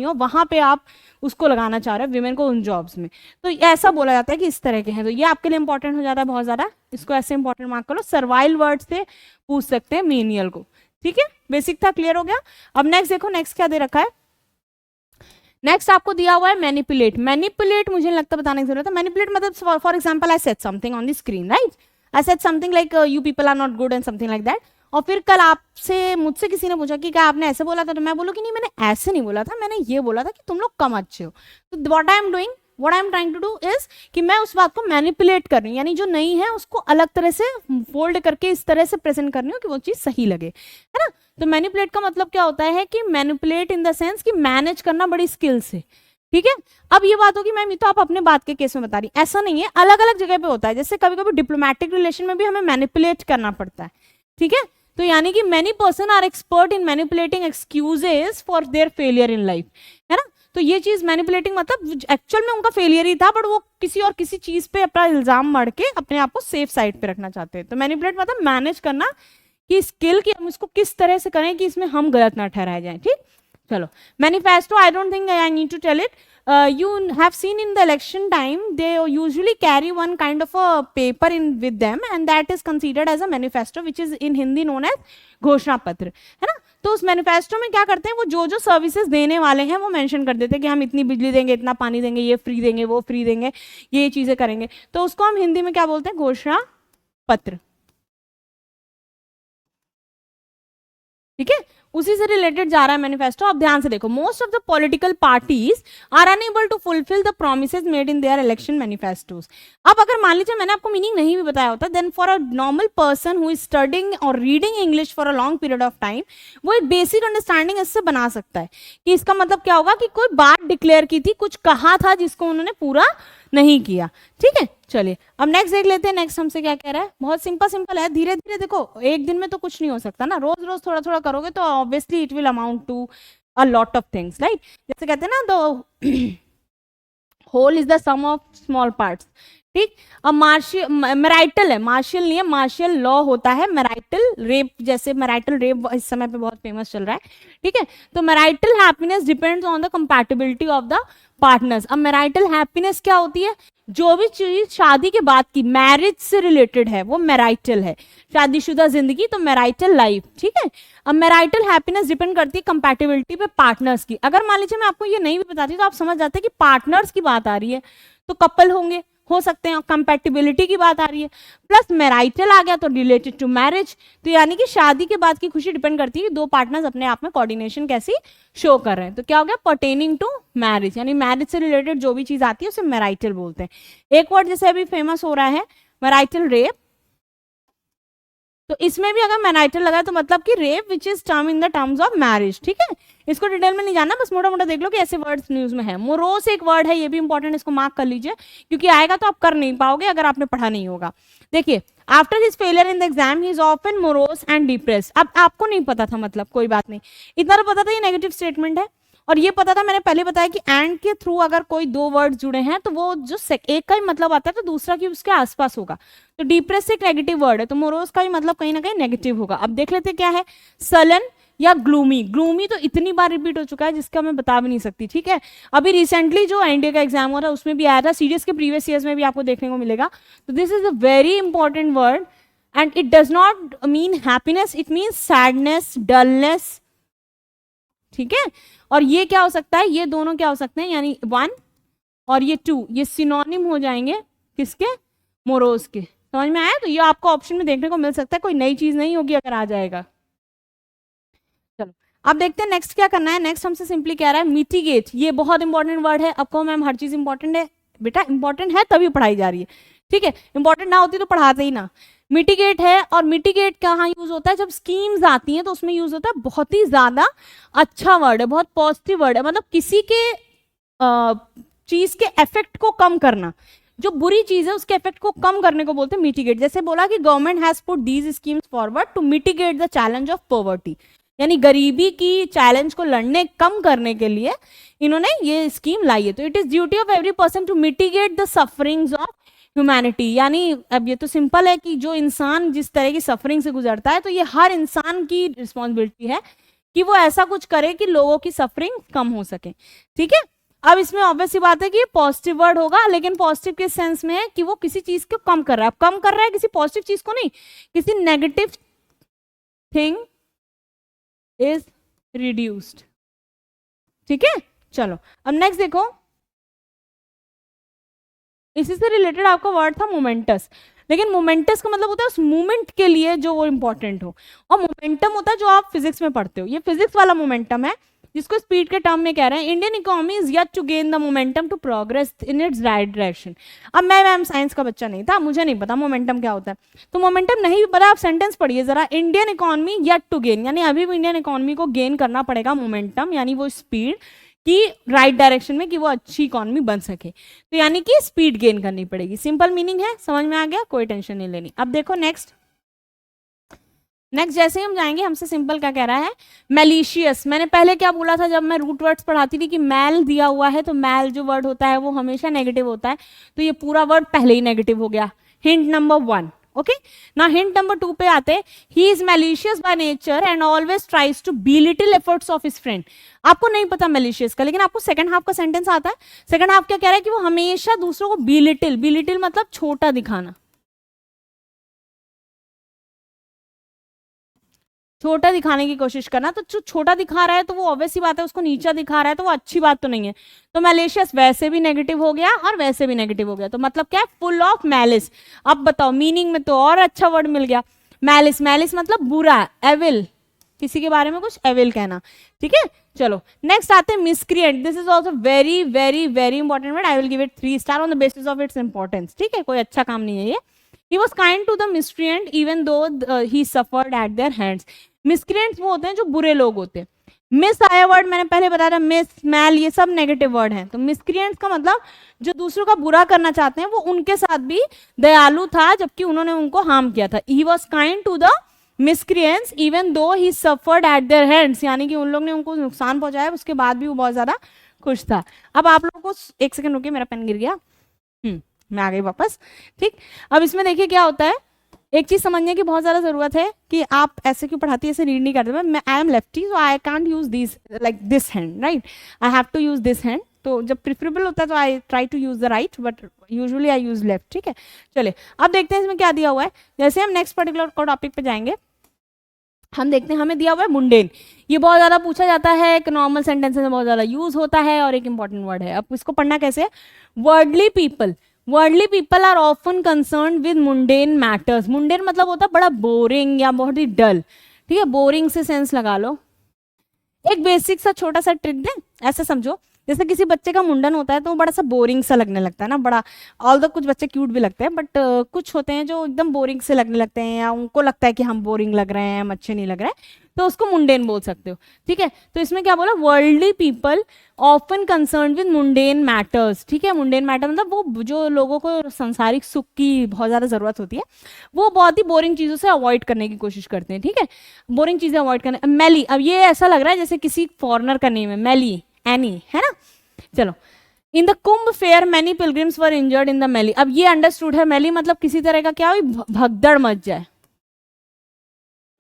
हो, वहां पे आप उसको लगाना चाह रहे हो विमेन को उन जॉब्स में। तो ऐसा बोला जाता है कि इस तरह के हैं, तो ये आपके लिए इंपॉर्टेंट हो जाता है बहुत ज्यादा, इसको ऐसे इंपॉर्टेंट मार्क करो। सर्वाइल वर्ड से पूछ सकते हैं मीनियल को, ठीक है। बेसिक था, क्लियर हो गया। अब नेक्स्ट देखो, नेक्स्ट क्या दे रखा है। नेक्स्ट आपको दिया हुआ है मैनिपुलेट। मैनिपुलेट मुझे लगता है बताने की जरूरत है। मैनिपुलेट मतलब for example I said something on the screen, right, I said something like you people are not good and something like that. और फिर कल आपसे मुझसे किसी ने पूछा कि क्या आपने ऐसे बोला था, तो मैं बोलूँ कि नहीं मैंने ऐसे नहीं बोला था, मैंने ये बोला था कि तुम लोग कम अच्छे हो। तो what I am doing, what I am trying to do is कि मैं उस बात को मैनिपुलेट कर रही हूँ, यानी जो नहीं है उसको अलग तरह से फोल्ड करके इस तरह से प्रेजेंट कर रही हूँ कि वो चीज सही लगे, है ना। तो मैनिपुलेट का मतलब क्या होता है कि मैनिपुलेट इन द सेंस कि मैनेज करना बड़ी स्किल से, ठीक है। अब ये बात होगी मैम ये तो आप अपने बात के केस में बता रही, ऐसा नहीं है, अलग अलग जगह पे होता है। जैसे कभी कभी डिप्लोमेटिक रिलेशन में भी हमें मैनिपुलेट करना पड़ता है, ठीक है। तो यानी कि many person are expert in manipulating excuses for their failure in life, है ना। तो ये चीज मैनिपुलेटिंग मतलब एक्चुअल में उनका फेलियर ही था, बट वो किसी चीज पे अपना इल्जाम मढ़ के अपने आप को सेफ साइड पे रखना चाहते हैं। तो मैनिपुलेट मतलब मैनेज करना, कि स्किल की हम इसको किस तरह से करें कि इसमें हम गलत ना ठहराए जाएं, ठीक। चलो manifesto, I don't think I need to tell it. You have seen in the election time they usually carry one kind of a paper in with them and that is considered as a manifesto which is in Hindi known as घोषणा पत्र, है ना। तो उस manifesto में क्या करते हैं, वो जो जो सर्विसेज देने वाले हैं वो मेंशन कर देते हैं कि हम इतनी बिजली देंगे, इतना पानी देंगे, ये फ्री देंगे, वो फ्री देंगे, ये चीजें करेंगे। तो उसको हम हिंदी में क्या बोलते हैं, घोषणा पत्र, ठीक है। उसी से रिलेटेड जा रहा है मैनिफेस्टो। अब ध्यान से देखो, most of the political parties are unable to fulfil the promises made in their election manifestos. अब अगर मान लीजिए मैंने आपको मीनिंग नहीं भी बताया होता, then for a normal person who is studying और reading English for a long period of time, वो एक बेसिक अंडरस्टैंडिंग इससे बना सकता है कि इसका मतलब क्या होगा कि कोई बात डिक्लेयर की थी, कुछ कहा था जिसको उन्होंने पूरा नहीं किया, ठीक है। चलिए अब नेक्स्ट देख लेते हैं, नेक्स्ट हमसे क्या कह रहा है। बहुत सिंपल सिंपल है, धीरे धीरे देखो, एक दिन में तो कुछ नहीं हो सकता ना, रोज रोज थोड़ा थोड़ा करोगे तो obviously it will amount to a lot of things, right. जैसे कहते हैं ना, the whole is the sum of small parts, ठीक। अब मैराइटल है, मार्शियल नहीं है, मार्शियल लॉ होता है। मैराइटल रेप, जैसे मैराइटल रेप इस समय पे बहुत फेमस चल रहा है, ठीक है। तो marital happiness depends on the compatibility of the partners. अब मैराइटल हैप्पीनेस क्या होती है, जो भी चीज शादी के बाद की, मैरिज से रिलेटेड है, वो मैराइटल है। शादीशुदा जिंदगी तो मैराइटल लाइफ, ठीक है। अब मैराइटल हैप्पीनेस डिपेंड करती है कंपैटिबिलिटी पे पार्टनर्स की। अगर मान लीजिए मैं आपको ये नहीं भी बताती तो आप समझ जाते हैं कि पार्टनर्स की बात आ रही है, तो कपल होंगे, हो सकते हैं, कंपैटिबिलिटी की बात आ रही है, प्लस मैराइटल आ गया तो रिलेटेड टू मैरिज। तो यानी कि शादी के बाद की खुशी डिपेंड करती है कि दो पार्टनर्स अपने आप में कोऑर्डिनेशन कैसी शो कर रहे हैं। तो क्या हो गया, पर्टेनिंग टू मैरिज, यानी मैरिज से रिलेटेड जो भी चीज आती है उसे मैराइटल बोलते हैं। एक वर्ड जैसे अभी फेमस हो रहा है मैराइटल रेप, तो इसमें भी अगर मैराइटल लगा तो मतलब कि rape which is term in the terms of marriage, ठीक है। इसको डिटेल में नहीं जानना, बस मोटा मोटा देख लो कि ऐसे वर्ड्स न्यूज में है। मोरोस एक वर्ड है, ये भी इंपॉर्टेंट, इसको मार्क कर लीजिए क्योंकि आएगा तो आप कर नहीं पाओगे अगर आपने पढ़ा नहीं होगा। देखिए, after his failure in the exam he is often morose and depress. अब आपको नहीं पता था, मतलब कोई बात नहीं, इतना तो पता था ये नेगेटिव स्टेटमेंट है, और ये पता था, मैंने पहले बताया कि एंड के थ्रू अगर कोई दो वर्ड जुड़े हैं तो वो जो एक का ही मतलब आता है तो दूसरा की उसके आसपास होगा। तो डिप्रेस एक नेगेटिव वर्ड है, तो मोरोस का भी मतलब कहीं ना कहीं नेगेटिव होगा। अब देख लेते क्या है, सलन या ग्लूमी। ग्लूमी तो इतनी बार रिपीट हो चुका है जिसका मैं बता भी नहीं सकती, ठीक है। अभी रिसेंटली जो एनडीए का एग्जाम हो रहा है उसमें भी आया था, सीरियस के प्रीवियस ईयर्स में भी आपको देखने को मिलेगा। तो this is a very important word and it does not mean happiness, it mean sadness, dullness, ठीक है। और ये क्या हो सकता है, ये दोनों क्या हो सकते हैं, यानी 1 और ये 2, ये सिनोनिम हो जाएंगे किसके, मोरोस के। समझ में आया। तो ये आपको ऑप्शन में देखने को मिल सकता है, कोई नई चीज नहीं होगी अगर आ जाएगा। चलो अब देखते हैं नेक्स्ट क्या करना है। नेक्स्ट हमसे सिंपली कह रहा है मिटिगेट। ये बहुत इंपॉर्टेंट वर्ड है। अब कहो मैम हर चीज इंपॉर्टेंट है, बेटा इंपॉर्टेंट है तभी पढ़ाई जा रही है, ठीक है। इंपॉर्टेंट ना होती तो पढ़ाते ही ना। मिटिगेट है, और मिटिगेट कहाँ यूज होता है, जब स्कीम्स आती हैं तो उसमें यूज होता है। बहुत ही ज्यादा अच्छा वर्ड है, बहुत पॉजिटिव वर्ड है, मतलब किसी के चीज के इफेक्ट को कम करना, जो बुरी चीज है उसके इफेक्ट को कम करने को बोलते हैं मिटिगेट। जैसे बोला कि government has put these schemes forward to mitigate the challenge of poverty, यानी गरीबी की चैलेंज को लड़ने, कम करने के लिए इन्होंने ये स्कीम लाई है। तो it is duty of every person to mitigate the sufferings of humanity, यानी अब ये तो सिंपल है कि जो इंसान जिस तरह की सफरिंग से गुजरता है तो ये हर इंसान की रिस्पॉन्सिबिलिटी है कि वो ऐसा कुछ करे कि लोगों की सफरिंग कम हो सके, ठीक है। अब इसमें ऑब्वियस सी बात है कि पॉजिटिव वर्ड होगा, लेकिन पॉजिटिव किस सेंस में है कि वो किसी चीज को कम कर रहा है। कम कर रहा है किसी पॉजिटिव चीज को नहीं, किसी नेगेटिव थिंग इज रिड्यूस्ड, ठीक है। चलो अब नेक्स्ट देखो, इसी से रिलेटेड आपका वर्ड था मोमेंटस। लेकिन मोमेंटस का मतलब होता है उस मूवमेंट के लिए जो वो इंपॉर्टेंट हो, और मोमेंटम होता है जो आप फिजिक्स में पढ़ते हो, ये फिजिक्स वाला मोमेंटम है जिसको स्पीड के टर्म में कह रहे हैं। Indian economy is yet to gain the momentum to progress in its right direction. अब मैं मैम साइंस का बच्चा नहीं था, मुझे नहीं पता मोमेंटम क्या होता है, तो मोमेंटम नहीं पता, आप सेंटेंस पढ़िए जरा, Indian economy yet to gain, यानी अभी भी इंडियन इकोनॉमी को गेन करना पड़ेगा मोमेंटम, यानी वो स्पीड की राइट डायरेक्शन में, कि वो अच्छी इकोनॉमी बन सके, तो यानी कि स्पीड गेन करनी पड़ेगी। सिंपल मीनिंग है, समझ में आ गया, कोई टेंशन नहीं लेनी। अब देखो नेक्स्ट जैसे ही हम जाएंगे, हमसे सिंपल क्या कह रहा है, मैलिशियस। मैंने पहले क्या बोला था जब मैं रूट वर्ड्स पढ़ाती थी कि मैल दिया हुआ है तो मैल जो वर्ड होता है वो हमेशा नेगेटिव होता है, तो ये पूरा वर्ड पहले ही नेगेटिव हो गया, हिंट नंबर 1। ओके ना, हिंट नंबर 2 पे आते, he is malicious by nature and always tries to belittle efforts of his friend. आपको नहीं पता मैलिशियस का, लेकिन आपको सेकंड हाफ का सेंटेंस आता है। सेकंड हाफ क्या कह रहा है कि वो हमेशा दूसरों को बिलिटिल मतलब छोटा दिखाना, छोटा दिखाने की कोशिश करना, तो जो छोटा दिखा रहा है तो वो ऑब्वियस सी बात है उसको नीचा दिखा रहा है, तो वो अच्छी बात तो नहीं है। तो मैलिशियस वैसे भी नेगेटिव हो गया और वैसे भी नेगेटिव हो गया, तो मतलब क्या है, फुल ऑफ मैलिस। अब बताओ मीनिंग में तो और अच्छा वर्ड मिल गया, मैलिस। मैलिस मतलब बुरा, एविल, किसी के बारे में कुछ एविल कहना, ठीक है। चलो नेक्स्ट आते हैं miscreant. This is also very very very important word, I will give it 3 star on the basis of its importance, ठीक है, कोई अच्छा काम नहीं है ये। He was kind to the miscreant even though he suffered at their hands. Miscreants वो होते हैं जो बुरे लोग होते हैं। मिस आया वर्ड, मैंने पहले बताया था, मिस, मैल, ये सब नेगेटिव वर्ड हैं। तो मिसक्रिएंट्स का मतलब जो दूसरों का बुरा करना चाहते हैं, वो उनके साथ भी दयालु था जबकि उन्होंने उनको हार्म किया था। He was kind to the miscreants even though he suffered at their hands, यानी कि उन लोग ने उनको नुकसान पहुंचाया, उसके बाद भी वो बहुत ज्यादा खुश था। अब आप लोगों को एक सेकंड रुकिए, मेरा पेन गिर गया, मैं आ गई वापस, ठीक। अब इसमें देखिए क्या होता है, एक चीज समझने की बहुत ज्यादा जरूरत है कि आप ऐसे क्यों पढ़ाती है, ऐसे रीड नहीं करते। मैं I am lefty, so I can't use this like this hand, right, I have to use this hand. तो जब प्रिफरेबल होता है तो I try to use the right, but usually I use left, ठीक है। चलिए अब देखते हैं इसमें क्या दिया हुआ है। जैसे हम नेक्स्ट पर्टिकुलर टॉपिक पे जाएंगे, हम देखते हैं, हमें दिया हुआ है मुंडेन। ये बहुत ज्यादा पूछा जाता है, एक नॉर्मल सेंटेंसेस में बहुत ज्यादा यूज होता है और एक इंपॉर्टेंट वर्ड है। अब इसको पढ़ना कैसे है, wordly people. Worldly people are often concern with mundane matters. Mundane मतलब होता है बड़ा बोरिंग या बहुत ही डल, ठीक है, बोरिंग से सेंस लगा लो। एक बेसिक सा छोटा सा ट्रिक दें, ऐसे समझो जैसे किसी बच्चे का मुंडन होता है तो वो बड़ा सा बोरिंग सा लगने लगता है ना, बड़ा, ऑल द कुछ बच्चे क्यूट भी लगते हैं, बट कुछ होते हैं जो एकदम बोरिंग से लगने लगते हैं, या उनको लगता है कि हम बोरिंग लग रहे हैं, हम अच्छे नहीं लग रहे हैं, तो उसको मुंडेन बोल सकते हो, ठीक है। तो इसमें क्या बोला, worldly people often concern with mundane matters, ठीक है। मुंडेन मैटर मतलब वो जो लोगों को सांसारिक सुख की बहुत ज्यादा जरूरत होती है, वो बहुत ही बोरिंग चीजों से अवॉइड करने की कोशिश करते हैं, ठीक है, बोरिंग चीजें अवॉइड करने। मेली, अब ये ऐसा लग रहा है जैसे किसी फॉरनर का नेम है, मेली, एनी, है ना। चलो, in the Kumbh fair many pilgrims were injured in the मेली। अब ये अंडरस्टूड है, मेली मतलब किसी तरह का क्या हुई, भगदड़ मच जाए,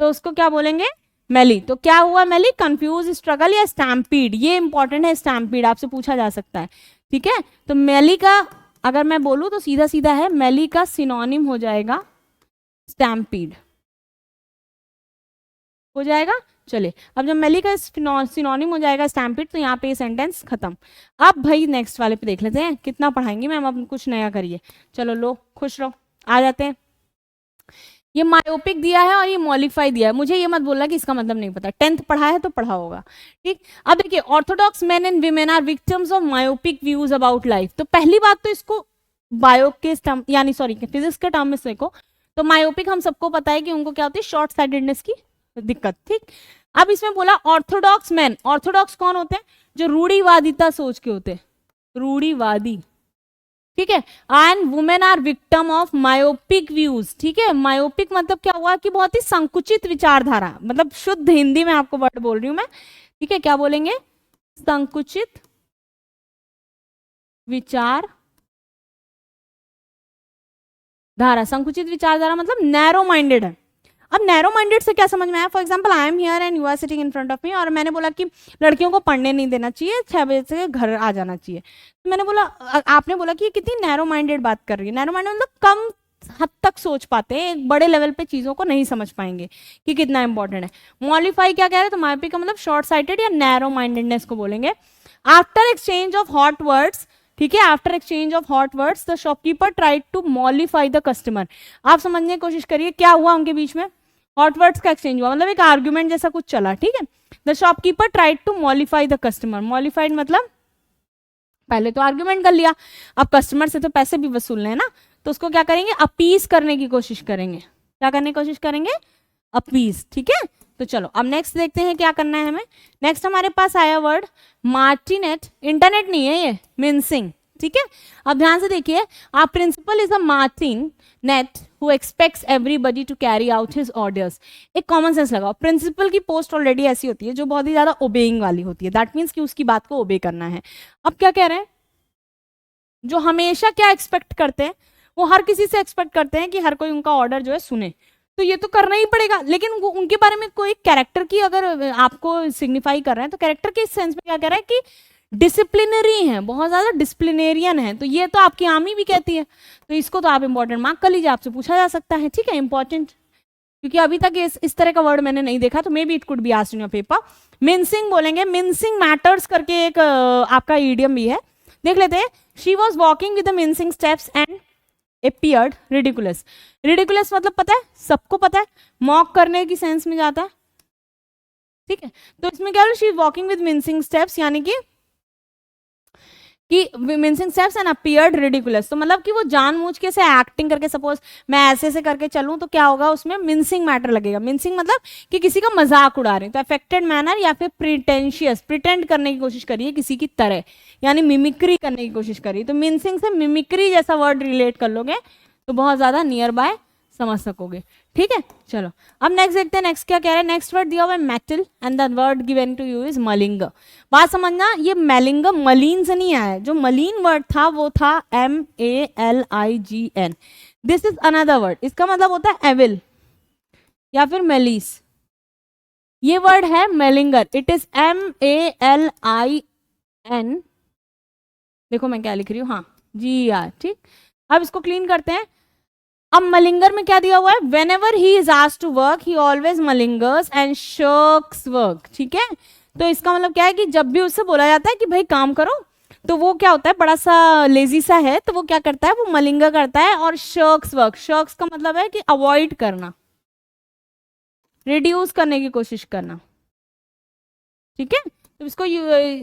तो उसको क्या बोलेंगे, मेली। तो क्या हुआ मेली, कंफ्यूज, स्ट्रगल या स्टैम्पीड। ये इंपॉर्टेंट है, स्टैम्पीड आपसे पूछा जा सकता है, ठीक है। तो मेली का अगर मैं बोलूं तो सीधा सीधा है, मेली का सिनोनिम हो जाएगा स्टैम्पीड, हो जाएगा। चलिए अब जब मेली का सिनोनिम हो जाएगा स्टैम्पीड, तो यहाँ पे ये सेंटेंस खत्म। अब भाई नेक्स्ट वाले पे देख लेते हैं, कितना पढ़ाएंगे मैम, अब कुछ नया करिए। चलो लो, खुश रहो, आ जाते हैं। ये मायोपिक दिया है और ये मॉलिफाई दिया है, मुझे ये मत बोलना कि इसका मतलब नहीं पता, 10th पढ़ा है तो पढ़ा होगा, ठीक। अब देखिए, orthodox men and women are victims of myopic views about life. तो पहली बात तो इसको बायो के टर्म, यानी सॉरी फिजिक्स के टर्म में देखो, तो मायोपिक हम सबको पता है कि उनको क्या होती है, शॉर्ट साइटेडनेस की दिक्कत, ठीक। अब इसमें बोला ऑर्थोडॉक्स मैन, ऑर्थोडॉक्स कौन होते हैं, जो रूढ़िवादिता सोच के होते हैं, रूढ़िवादी, ठीक है। And women are victim of myopic views, ठीक है। मायोपिक मतलब क्या हुआ कि बहुत ही संकुचित विचारधारा, मतलब शुद्ध हिंदी में आपको वर्ड बोल रही हूं मैं, ठीक है। क्या बोलेंगे, संकुचित विचार धारा। संकुचित विचारधारा मतलब नैरो माइंडेड है। अब नैरो माइंडेड से क्या समझ में आया, for example I am here and you are sitting in front of me, और मैंने बोला कि लड़कियों को पढ़ने नहीं देना चाहिए, 6 बजे से घर आ जाना चाहिए। तो मैंने बोला, आपने बोला कि ये कितनी नैरो माइंडेड बात कर रही है। नैरो माइंडेड मतलब कम हद तक सोच पाते हैं, एक बड़े लेवल पे चीजों को नहीं समझ पाएंगे कि कितना इंपॉर्टेंट है। मॉलिफाई क्या कह रहे हैं, तो मायोपिक का मतलब शॉर्ट साइटेड या नैरो माइंडेडनेस को बोलेंगे। After exchange of hot words ठीक है, after exchange of hot words the shopkeeper tried to mollify the customer. आप समझने की कोशिश करिए क्या हुआ उनके बीच में, हॉट वर्ड्स का एक्सचेंज हुआ, मतलब एक आर्ग्यूमेंट जैसा कुछ चला, ठीक है। The shopkeeper tried to mollify the customer, mollified मतलब पहले तो आर्ग्यूमेंट कर लिया, अब कस्टमर से तो पैसे भी वसूलने हैं ना, तो उसको क्या करेंगे, अपीस करने की कोशिश करेंगे। क्या करने की कोशिश करेंगे, अपीस, ठीक है। तो चलो अब नेक्स्ट देखते हैं क्या करना है हमें। नेक्स्ट हमारे पास आया वर्ड मार्टिनेट, इंटरनेट नहीं है ये, मिन्सिंग, ठीक है। अब ध्यान से देखिए, a principal is a martinet who expects everybody to carry out his orders. एक कॉमन सेंस लगाओ, प्रिंसिपल की पोस्ट ऑलरेडी ऐसी होती है जो बहुत ही ज्यादा ओबेइंग वाली होती है, दैट मीन्स कि उसकी बात को ओबे करना है। अब क्या कह रहे हैं, जो हमेशा क्या एक्सपेक्ट करते हैं, वो हर किसी से एक्सपेक्ट करते हैं कि हर कोई उनका ऑर्डर जो है सुने, तो ये तो करना ही पड़ेगा। लेकिन वो उनके बारे में कोई कैरेक्टर की अगर आपको सिग्निफाई कर रहे हैं तो कैरेक्टर के इस सेंस में क्या कह रहा है कि डिसिप्लिनरी हैं, बहुत ज्यादा डिसिप्लिनेरियन है, तो ये तो आपकी आमी भी कहती है, तो इसको तो आप इंपॉर्टेंट मार्क कर लीजिए, आपसे पूछा जा सकता है, ठीक है, इंपॉर्टेंट, क्योंकि अभी तक इस तरह का वर्ड मैंने नहीं देखा, तो maybe it could be asked in your paper. Mincing बोलेंगे, मिन्सिंग मैटर्स करके एक आपका ईडियम भी है, देख लेते हैं। She was walking with the mincing steps and appeared ridiculous, ridiculous मतलब पता है, सबको पता है, मॉक करने की सेंस में जाता है, ठीक है। तो इसमें क्या, she is walking with mincing steps, यानी कि mincing steps and appeared ridiculous, तो मतलब कि वो जानबूझ के से एक्टिंग करके, सपोज मैं ऐसे करके चलूं तो क्या होगा, उसमें मिन्सिंग मैटर लगेगा। मिन्सिंग मतलब कि किसी का मजाक उड़ा रहे हैं, तो अफेक्टेड मैनर या फिर प्रिटेंशियस, प्रिटेंड करने की कोशिश करिए किसी की तरह, यानी मिमिक्री करने की कोशिश करिए। तो मिन्सिंग से मिमिक्री जैसा वर्ड रिलेट कर लोगे तो बहुत ज्यादा नियर बाय समझ सकोगे, ठीक है। चलो अब नेक्स्ट देखते हैं, नेक्स्ट क्या कह रहे हैं। नेक्स्ट वर्ड दिया हुआ है metal and the word given to you is malign. बात समझना, ये मेलिंग मलीन से नहीं आया है, जो मलीन वर्ड था वो था MALIGN। This is another word, इसका मतलब होता है एविल या फिर मेलिस। ये वर्ड है मेलिंगर, इट इज MALIN, देखो मैं क्या लिख रही हूँ, हाँ GER, ठीक। अब इसको क्लीन करते हैं। अब मलिंगर में क्या दिया हुआ है, whenever he is asked to work he always malingers and shirks work, ठीक है। तो इसका मतलब क्या है कि जब भी उससे बोला जाता है कि भाई काम करो, तो वो क्या होता है, बड़ा सा लेजी सा है, तो वो क्या करता है, वो मलिंगर करता है। और शर्क्स वर्क, शर्क्स का मतलब है कि अवॉइड करना, रिड्यूस करने की कोशिश करना, ठीक है। तो इसको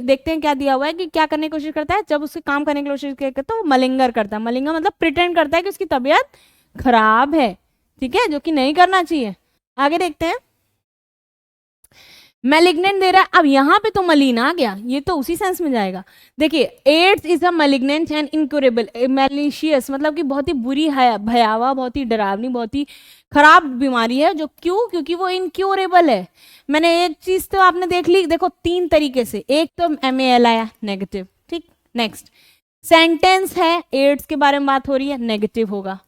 देखते हैं क्या दिया हुआ है कि क्या करने की कोशिश करता है, जब उससे काम करने की कोशिश करता है तो वो मलिंगर करता है। मलिंगर मतलब प्रिटेंड करता है कि उसकी तबीयत खराब है, ठीक है, जो कि नहीं करना चाहिए। आगे देखते हैं, मैलिग्नेंट दे रहा है। अब यहाँ पे तो मलीन आ गया, ये तो उसी सेंस में जाएगा। देखिए, AIDS is a malignant and incurable, malicious मतलब कि बहुत ही बुरी है, भयावह, बहुत ही डरावनी, बहुत ही खराब बीमारी है, जो क्यों, क्योंकि वो इनक्यूरेबल है। मैंने एक चीज तो आपने देख ली, देखो 3 तरीके से, एक तो MAL आया नेगेटिव, ठीक। नेक्स्ट सेंटेंस है, एड्स के बारे में बात हो रही है, नेगेटिव होगा।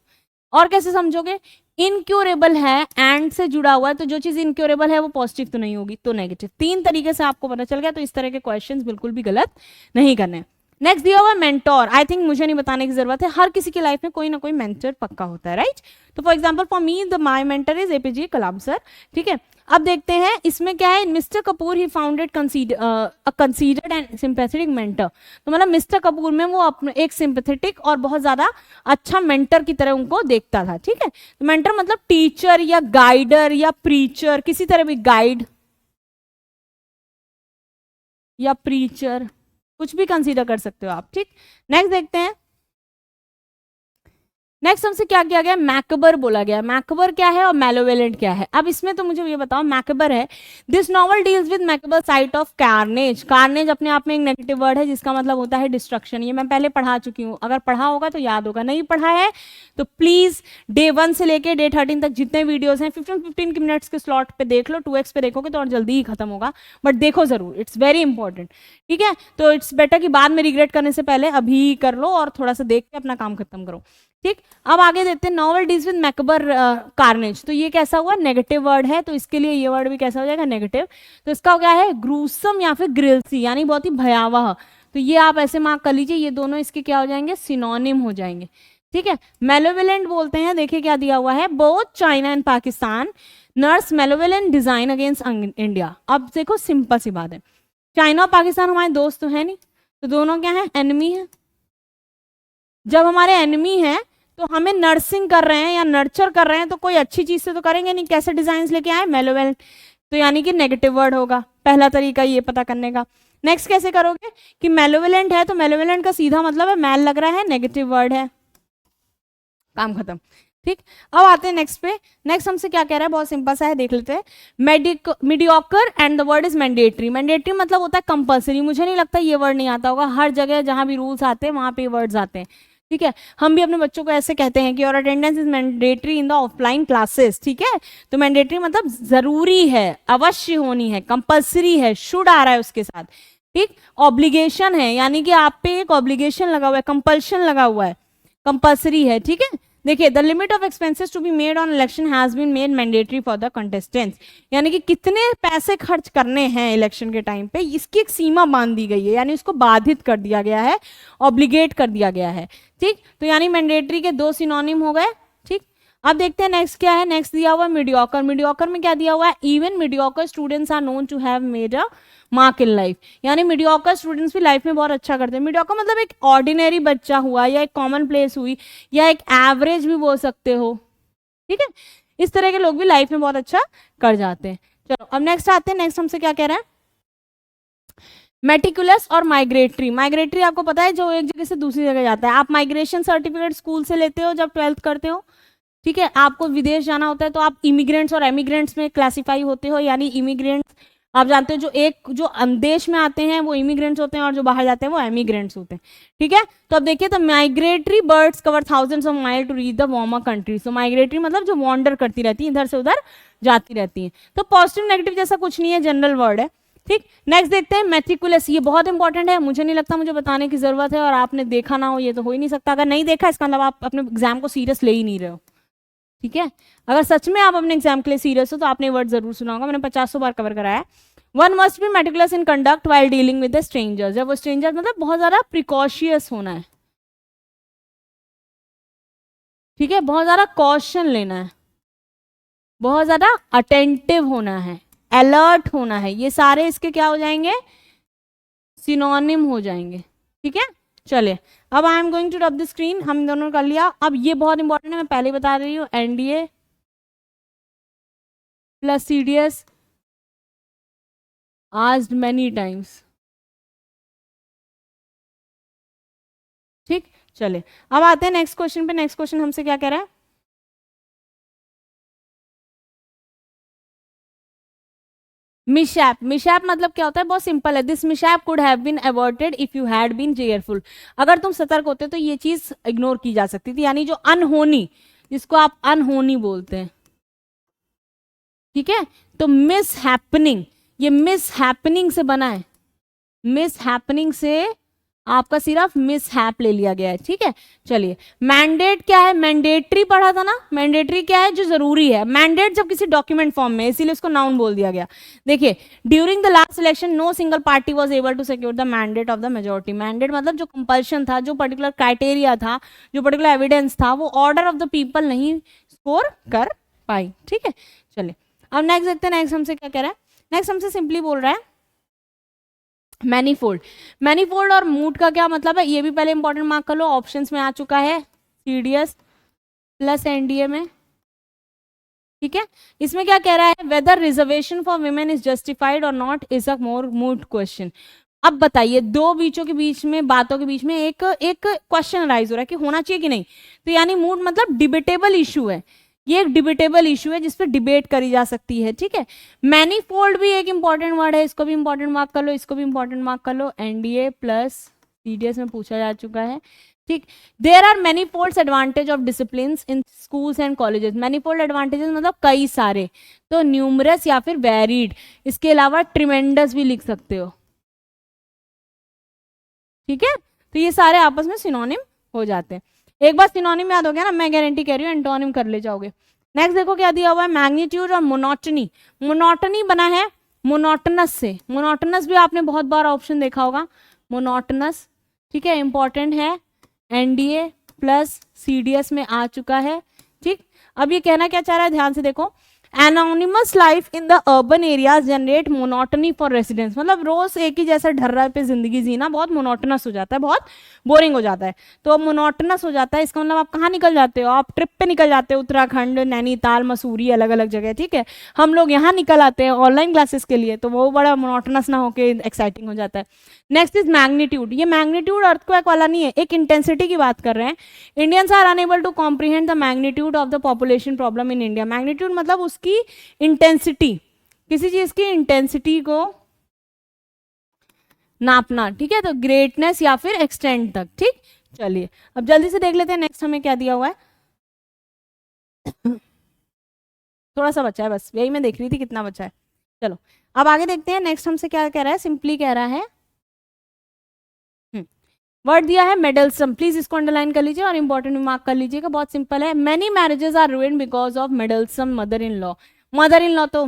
और कैसे समझोगे, इनक्यूरेबल है, एंड से जुड़ा हुआ है, तो जो चीज इनक्यूरेबल है वो पॉजिटिव तो नहीं होगी, तो नेगेटिव। 3 तरीके से आपको पता चल गया, तो इस तरह के क्वेश्चंस बिल्कुल भी गलत नहीं करने। नेक्स्ट दिया हुआ मेंटोर, आई थिंक मुझे नहीं बताने की जरूरत है, हर किसी की लाइफ में कोई ना कोई मेंटर पक्का होता है, राइट। तो for example for me the my mentor is APJ Kalam sir, ठीक है। अब देखते हैं इसमें क्या है, mister Kapoor he founded considered and sympathetic mentor, तो मतलब मिस्टर कपूर में वो अपने एक सिंपैथेटिक और बहुत ज्यादा अच्छा मेंटर की तरह उनको देखता था, ठीक है। तो मेंटर मतलब टीचर या गाइडर या प्रीचर, किसी तरह भी गाइड या प्रीचर, कुछ भी कंसीडर कर सकते हो आप, ठीक। नेक्स्ट देखते हैं, नेक्स्ट हमसे क्या किया गया, मैकबर बोला गया। मैकबर क्या है और मैलोवेलेंट क्या है। अब इसमें तो मुझे ये बताओ, मैकबर है, this novel deals with macabre sight of carnage. Carnage अपने आप में एक नेगेटिव वर्ड है जिसका मतलब होता है डिस्ट्रक्शन। ये मैं पहले पढ़ा चुकी हूँ, अगर पढ़ा होगा तो याद होगा, नहीं पढ़ा है तो प्लीज डे 1 से लेके डे 13 तक जितने वीडियोज हैं 15 मिनट्स के स्लॉट पे देख लो, 2x पे देखोगे तो और जल्दी ही खत्म होगा, बट देखो जरूर, इट्स वेरी इंपॉर्टेंट, ठीक है। तो इट्स बेटर कि बाद में रिग्रेट करने से पहले अभी कर लो और थोड़ा सा देख के अपना काम खत्म करो, ठीक। अब आगे देखते हैं, नॉवल डील्स विद मैकबर कार्नेज, तो ये कैसा हुआ, नेगेटिव वर्ड है, तो इसके लिए ये वर्ड भी कैसा हो जाएगा, नेगेटिव। तो इसका क्या है, ग्रूसम या फिर ग्रिल्सी, यानी बहुत ही भयावह। तो ये आप ऐसे मार्क कर लीजिए, ये दोनों इसके क्या हो जाएंगे, सिनोनिम हो जाएंगे, ठीक है। मेलोवेलेंट बोलते हैं, देखिए क्या दिया हुआ है, both China and Pakistan nurse malevolent design against India. अब देखो सिंपल सी बात है, चाइना और पाकिस्तान हमारे दोस्त तो है नहीं, तो दोनों क्या है, एनिमी है, जब हमारे एनिमी हैं तो हमें नर्सिंग कर रहे हैं या नर्चर कर रहे हैं, तो कोई अच्छी चीज से तो करेंगे नहीं, कैसे डिजाइन लेके आए, मेलोवेलेंट, तो यानी कि नेगेटिव वर्ड होगा, पहला तरीका ये पता करने का। नेक्स्ट कैसे करोगे कि मेलोवेलेंट है तो मेलोवेलेंट का सीधा मतलब है मेल लग रहा है, नेगेटिव वर्ड है, काम खत्म। ठीक, अब आते हैं नेक्स्ट पे। नेक्स्ट हमसे क्या कह रहा है, बहुत सिंपल सा है, देख लेते हैं। Mediocre and the word is mandatory. Mandatory मतलब होता है कंपल्सरी। मुझे नहीं लगता ये वर्ड नहीं आता होगा, हर जगह जहां भी रूल्स आते हैं वहां पे वर्ड्स आते हैं। ठीक है, हम भी अपने बच्चों को ऐसे कहते हैं कि और attendance is mandatory in the offline classes. ठीक है, तो मैंडेटरी मतलब जरूरी है, अवश्य होनी है, कंपल्सरी है, शुड आ रहा है उसके साथ। ठीक, ऑब्लिगेशन है, यानी कि आप पे एक ऑब्लिगेशन लगा हुआ है, कंपल्शन लगा हुआ है, कंपल्सरी है। ठीक है, देखिए the limit of expenses to be made on election has been made mandatory for the contestants, यानी कि कितने पैसे खर्च करने हैं इलेक्शन के टाइम पे, इसकी एक सीमा बांध दी गई है, यानी उसको बाधित कर दिया गया है, ऑब्लिगेट कर दिया गया है। ठीक, तो यानी मैंडेटरी के दो सिनोनिम हो गए। ठीक, अब देखते हैं नेक्स्ट क्या है। नेक्स्ट दिया हुआ है मीडियोकर। मीडियोकर में क्या दिया हुआ है, even mediocre students are known to have made a mark in life, यानी मीडियोकर स्टूडेंट्स भी लाइफ में बहुत अच्छा करते हैं। मीडियोकर मतलब एक ऑर्डिनरी बच्चा हुआ, या एक कॉमन प्लेस हुई, या एक एवरेज भी बोल सकते हो। ठीक है, इस तरह के लोग भी लाइफ में बहुत अच्छा कर जाते हैं। चलो अब नेक्स्ट आते हैं। नेक्स्ट हमसे क्या कह रहा है, मेटिकुलस और माइग्रेटरी। माइग्रेटरी आपको पता है जो एक जगह से दूसरी जगह जाता है। आप माइग्रेशन सर्टिफिकेट स्कूल से लेते हो जब 12th करते हो। ठीक है, आपको विदेश जाना होता है तो आप इमिग्रेंट्स और एमिग्रेंट्स में क्लासिफाई होते हो, यानी इमिग्रेंट्स आप जानते हो जो देश में आते हैं वो इमिग्रेंट्स होते हैं, और जो बाहर जाते हैं वो एमिग्रेंट्स होते हैं। ठीक है, तो अब देखिए, तो migratory birds cover thousands of mile to reach the warmer countries. तो माइग्रेटरी मतलब जो वॉन्डर करती रहती है, इधर से उधर जाती रहती है। तो पॉजिटिव नेगेटिव जैसा कुछ नहीं है, जनरल वर्ड है। ठीक, नेक्स्ट देखते हैं मेट्रिकुलस। ये बहुत इंपॉर्टेंट है, मुझे नहीं लगता मुझे बताने की जरूरत है, और आपने देखा ना हो ये तो हो ही नहीं सकता। अगर नहीं देखा इसका मतलब आप अपने एग्जाम को सीरियस ले ही नहीं रहे हो। ठीक है, अगर सच में आप अपने एग्जाम के लिए सीरियस हो तो आपने वर्ड जरूर सुना होगा, मैंने 50 बार कवर कराया है। One must be meticulous in conduct while dealing with the strangers. जब वो स्ट्रेंजर मतलब बहुत ज्यादा प्रिकॉशियस होना है। ठीक है, बहुत ज्यादा कॉशन लेना है, बहुत ज्यादा अटेंटिव होना है, अलर्ट होना है, ये सारे इसके क्या हो जाएंगे, सिनोनिम हो जाएंगे। ठीक है, चलिए अब I am going to rub the screen. हम दोनों कर लिया। अब ये बहुत इंपॉर्टेंट है, मैं पहले बता रही हूँ, NDA plus CDS asked many times. ठीक, चलिए अब आते हैं नेक्स्ट क्वेश्चन पे। नेक्स्ट क्वेश्चन हमसे क्या कह रहा है, मिशैप। मिशैप मतलब क्या होता है, बहुत सिंपल है, this mishap could have been avoided if you had been careful. अगर तुम सतर्क होते तो ये चीज इग्नोर की जा सकती थी, यानी जो अनहोनी, जिसको आप अनहोनी बोलते हैं। ठीक है, तो मिस हैपनिंग, ये मिस हैपनिंग से बना है, मिस हैपनिंग से आपका सिर्फ मिस हैप ले लिया गया है। ठीक है, चलिए मैंडेट क्या है, मैंडेटरी पढ़ा था ना, मैंडेटरी क्या है, जो जरूरी है। मैंडेट जब किसी डॉक्यूमेंट फॉर्म में, इसीलिए उसको नाउन बोल दिया गया। देखिए, during the last election no single party was able to secure the mandate of the majority. Mandate मतलब जो कंपल्शन था, जो पर्टिकुलर क्राइटेरिया था, जो पर्टिकुलर एविडेंस था, वो ऑर्डर ऑफ द पीपल नहीं स्कोर कर पाई। ठीक है, चलिए अब नेक्स्ट देखते हैं। नेक्स्ट हमसे क्या कह रहा है, नेक्स्ट हमसे सिंपली बोल रहा है मैनीफोल्ड। मैनीफोल्ड और मूड का क्या मतलब है, ये भी पहले इंपॉर्टेंट मार्क कर लो, ऑप्शंस में आ चुका है, सीडीएस प्लस एनडीए में। ठीक है, इसमें क्या कह रहा है, whether reservation for women is justified और not is a moot question. अब बताइए, दो बीचों के बीच में, बातों के बीच में एक क्वेश्चन राइज हो रहा है कि होना चाहिए कि नहीं। तो यानी मूड मतलब डिबेटेबल इशू है, ये एक डिबेटेबल इशू है जिस पे डिबेट करी जा सकती है। ठीक है, मैनीफोल्ड भी एक इंपॉर्टेंट वर्ड है, इसको भी इंपॉर्टेंट मार्क कर लो, इसको भी इंपॉर्टेंट मार्क कर लो, एनडीए प्लस सीडीएस में पूछा जा चुका है। ठीक, there are manifold advantage of discipline in schools and colleges. Manifold advantages मतलब कई सारे, तो न्यूमरस या फिर वेरिड, इसके अलावा ट्रिमेंडस भी लिख सकते हो। ठीक है, तो ये सारे आपस में सिनोनिम हो जाते हैं। एक बार सिनोनिम याद हो गया ना, मैं गारंटी कह रही हूँ एंटोनिम कर ले जाओगे। नेक्स्ट देखो क्या दिया हुआ है, मैग्नीट्यूड और मोनोटनी। मोनोटनी बना है मोनोटनस से, मोनोटनस भी आपने बहुत बार ऑप्शन देखा होगा, मोनोटनस। ठीक है, इंपॉर्टेंट है, एनडीए प्लस सीडीएस में आ चुका है। ठीक, अब ये कहना क्या चाह रहा है, ध्यान से देखो, anonymous life in the urban areas generate monotony for residents, मतलब रोज एक ही जैसा ढर्रा पे जिंदगी जीना बहुत मोनोटनस हो जाता है, बहुत बोरिंग हो जाता है। तो मोनोटनस हो जाता है, इसका मतलब आप कहाँ निकल जाते हो, आप ट्रिप पे निकल जाते हो, उत्तराखंड, नैनीताल, मसूरी, अलग अलग जगह, ठीक है। हम लोग यहाँ निकल आते हैं ऑनलाइन क्लासेस के लिए, तो वो बड़ा मोनोटनस ना होके एक्साइटिंग हो जाता है। नेक्स्ट इज मैग्नीट्यूड, ये मैग्नीट्यूड अर्थक्वेक वाला नहीं है, एक इंटेंसिटी की बात कर रहे हैं। Indians are unable to comprehend the magnitude of the population problem in India. Magnitude मतलब उसकी इंटेंसिटी, किसी चीज की इंटेंसिटी को नापना, ठीक है। तो ग्रेटनेस या फिर एक्सटेंड तक, ठीक। चलिए अब जल्दी से देख लेते हैं नेक्स्ट हमें क्या दिया हुआ है। थोड़ा सा बचा है बस, यही मैं देख रही थी कितना बचा है। चलो अब आगे देखते हैं नेक्स्ट हमसे क्या कह रहा है। सिंपली कह रहा है वर्ड दिया है मेडलसम, प्लीज इसको अंडरलाइन कर लीजिए और इंपॉर्टेंट रिमार्क कर लीजिएगा, बहुत सिंपल है। Many marriages are ruined because of meddlesome mother in law. Mother in law तो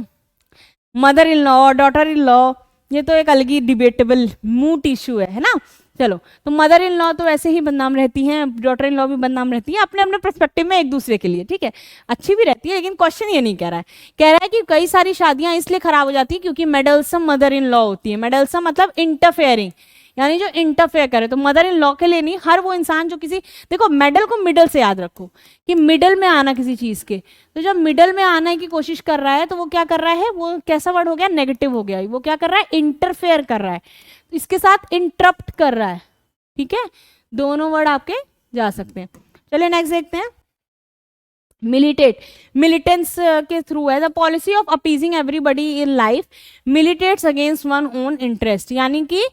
मदर इन लॉ और डॉटर इन लॉ, ये तो एक अलग ही डिबेटेबल मूट इशू है ना। चलो तो मदर इन लॉ तो ऐसे ही बदनाम रहती हैं, डॉटर इन लॉ भी बदनाम रहती है अपने अपने पर्सपेक्टिव में एक दूसरे के लिए, ठीक है। अच्छी भी रहती है, लेकिन क्वेश्चन ये नहीं कह रहा है। कह रहा है कि कई सारी शादियां इसलिए खराब हो जाती है क्योंकि मेडलसम मदर इन लॉ होती है। मेडलसम मतलब इंटरफेयरिंग, यानी जो इंटरफेयर करे। तो मदर इन लॉ के लिए नहीं, हर वो इंसान जो किसी, देखो मेडल को मिडल से याद रखो कि मिडल में आना किसी चीज के, तो जब मिडल में आने की कोशिश कर रहा है तो वो क्या कर रहा है, वो कैसा वर्ड हो गया, नेगेटिव हो गया। वो क्या कर रहा है, इंटरफेयर कर रहा है, तो इसके साथ इंटरप्ट कर रहा है, ठीक है। दोनों वर्ड आपके जा सकते हैं। चलिए नेक्स्ट देखते हैं। मिलिटेट, मिलिटेंस के थ्रू है the policy of appeasing everybody in life militates against one own interest. यानी कि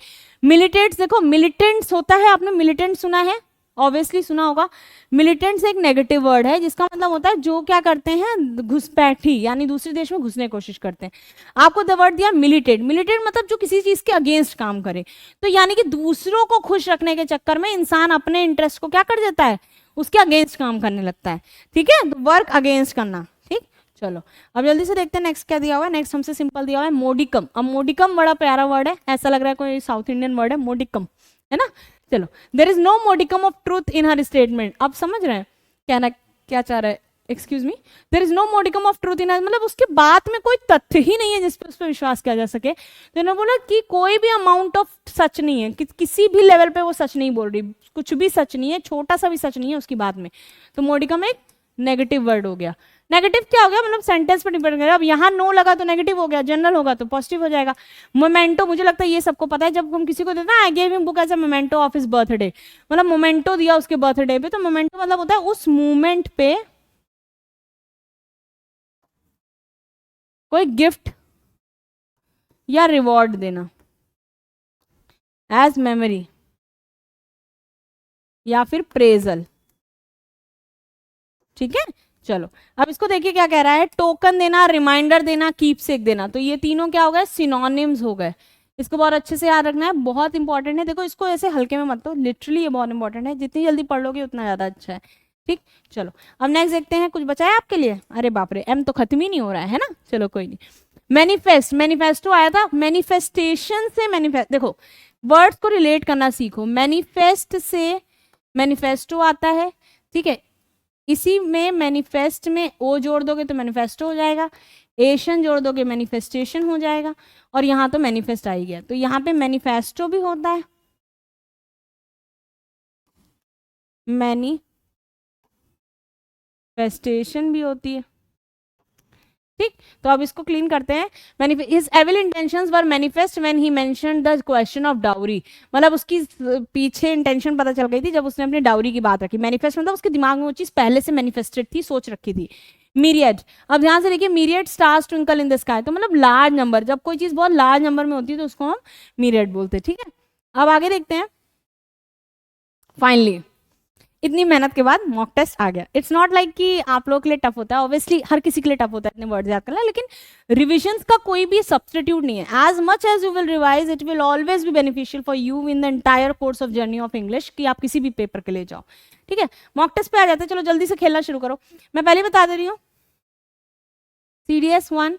मिलिटेट्स, देखो मिलिटेंट्स होता है, आपने मिलिटेंट सुना है, ऑब्वियसली सुना होगा। मिलिटेंट्स एक नेगेटिव वर्ड है जिसका मतलब होता है जो क्या करते हैं, घुसपैठी, यानी दूसरे देश में घुसने की कोशिश करते हैं। आपको द वर्ड दिया मिलिटेट, मिलिटेट मतलब जो किसी चीज के अगेंस्ट काम करे। तो यानी कि दूसरों को खुश रखने के चक्कर में इंसान अपने इंटरेस्ट को क्या कर देता है, उसके अगेंस्ट काम करने लगता है, ठीक है। तो वर्क अगेंस्ट करना, ठीक। चलो अब जल्दी से देखते हैं नेक्स्ट क्या दिया हुआ है। नेक्स्ट हमसे सिंपल दिया हुआ है मोडिकम। अब मोडिकम बड़ा प्यारा वर्ड है, ऐसा लग रहा है कोई साउथ इंडियन वर्ड है, मोडिकम, है ना। चलो there is no modicum of truth in her statement. अब समझ रहे हैं कहना क्या चाह रहा है, excuse me, there is no modicum of truth in, मतलब उसके बात में कोई तथ्य ही नहीं है जिस पर उस पर विश्वास किया जा सके। तो इन्होंने बोला कि कोई भी अमाउंट ऑफ सच नहीं है, किसी भी लेवल पे वो सच नहीं बोल रही, कुछ भी सच नहीं है, छोटा सा भी सच नहीं है उसकी बात में। तो मोडिकम एक नेगेटिव वर्ड हो गया। नेगेटिव क्या हो गया, मतलब सेंटेंस पर डिपेंड करेगा। अब यहाँ नो लगा तो नेगेटिव हो गया, जनरल होगा तो पॉजिटिव हो जाएगा। मोमेंटो, मुझे लगता है ये सबको पता है, जब हम किसी को देते हैं I give him book as a memento of his birthday, मतलब मोमेंटो दिया उसके बर्थडे पे, तो मोमेंटो मतलब होता है उस मूवमेंट पे कोई गिफ्ट या रिवॉर्ड देना, एज मेमोरी या फिर प्रेजल, ठीक है। चलो अब इसको देखिए क्या कह रहा है, टोकन देना, रिमाइंडर देना, कीपसेक देना। तो ये तीनों क्या हो गए, सिनोनिम्स हो गए। इसको बहुत अच्छे से याद रखना है, बहुत इंपॉर्टेंट है। देखो इसको ऐसे हल्के में मत लो, लिटरली ये बहुत इंपॉर्टेंट है, जितनी जल्दी पढ़ लोगे उतना ज्यादा अच्छा है, ठीक। चलो अब नेक्स्ट देखते हैं, कुछ बचा है आपके लिए। अरे बाप रे, एम तो खत्म ही नहीं हो रहा है ना। चलो कोई नहीं। मैनिफेस्ट, मैनिफेस्टो आया था, मैनिफेस्टेशन से मैनिफेस्ट, देखो वर्ड्स को रिलेट करना सीखो। मैनिफेस्ट से मैनिफेस्टो आता है, ठीक है। इसी में मैनिफेस्ट में ओ जोड़ दोगे तो मैनिफेस्टो हो जाएगा, एशन जोड़ दोगे मैनिफेस्टेशन हो जाएगा, और यहां तो मैनिफेस्ट आ ही गया। तो यहाँ पे मैनिफेस्टो भी होता है, मैनिफेस्टेशन भी होती है, ठीक। तो अब इसको क्लीन करते हैं। His evil intentions were manifest when he mentioned the question of dowry, मतलब उसकी पीछे इंटेंशन पता चल गई थी जब उसने अपनी डाउरी की बात रखी। मैनिफेस्ट मतलब उसके दिमाग में वो चीज पहले से मैनिफेस्टेड थी, सोच रखी थी। मीरियड, अब ध्यान से देखिए, myriad stars twinkle in the sky, तो मतलब लार्ज नंबर, जब कोई चीज बहुत लार्ज नंबर में होती है तो उसको हम मीरियड बोलते हैं, ठीक है। अब आगे देखते हैं। फाइनली इतनी मेहनत के बाद मॉक टेस्ट आ गया। इट्स नॉट लाइक कि आप लोगों के लिए टफ होता है, ऑब्वियसली हर किसी के लिए टफ होता है इतने वर्ड्स याद करना, लेकिन रिविजन्स का कोई भी सब्स्टिट्यूट नहीं है। As much as you will revise, it will always be beneficial for you in the entire course of journey of English, कि आप किसी भी पेपर के लिए जाओ, ठीक है। मॉक टेस्ट पे आ जाते हैं, चलो जल्दी से खेलना शुरू करो। मैं पहले बता दे रही हूँ, CDS 1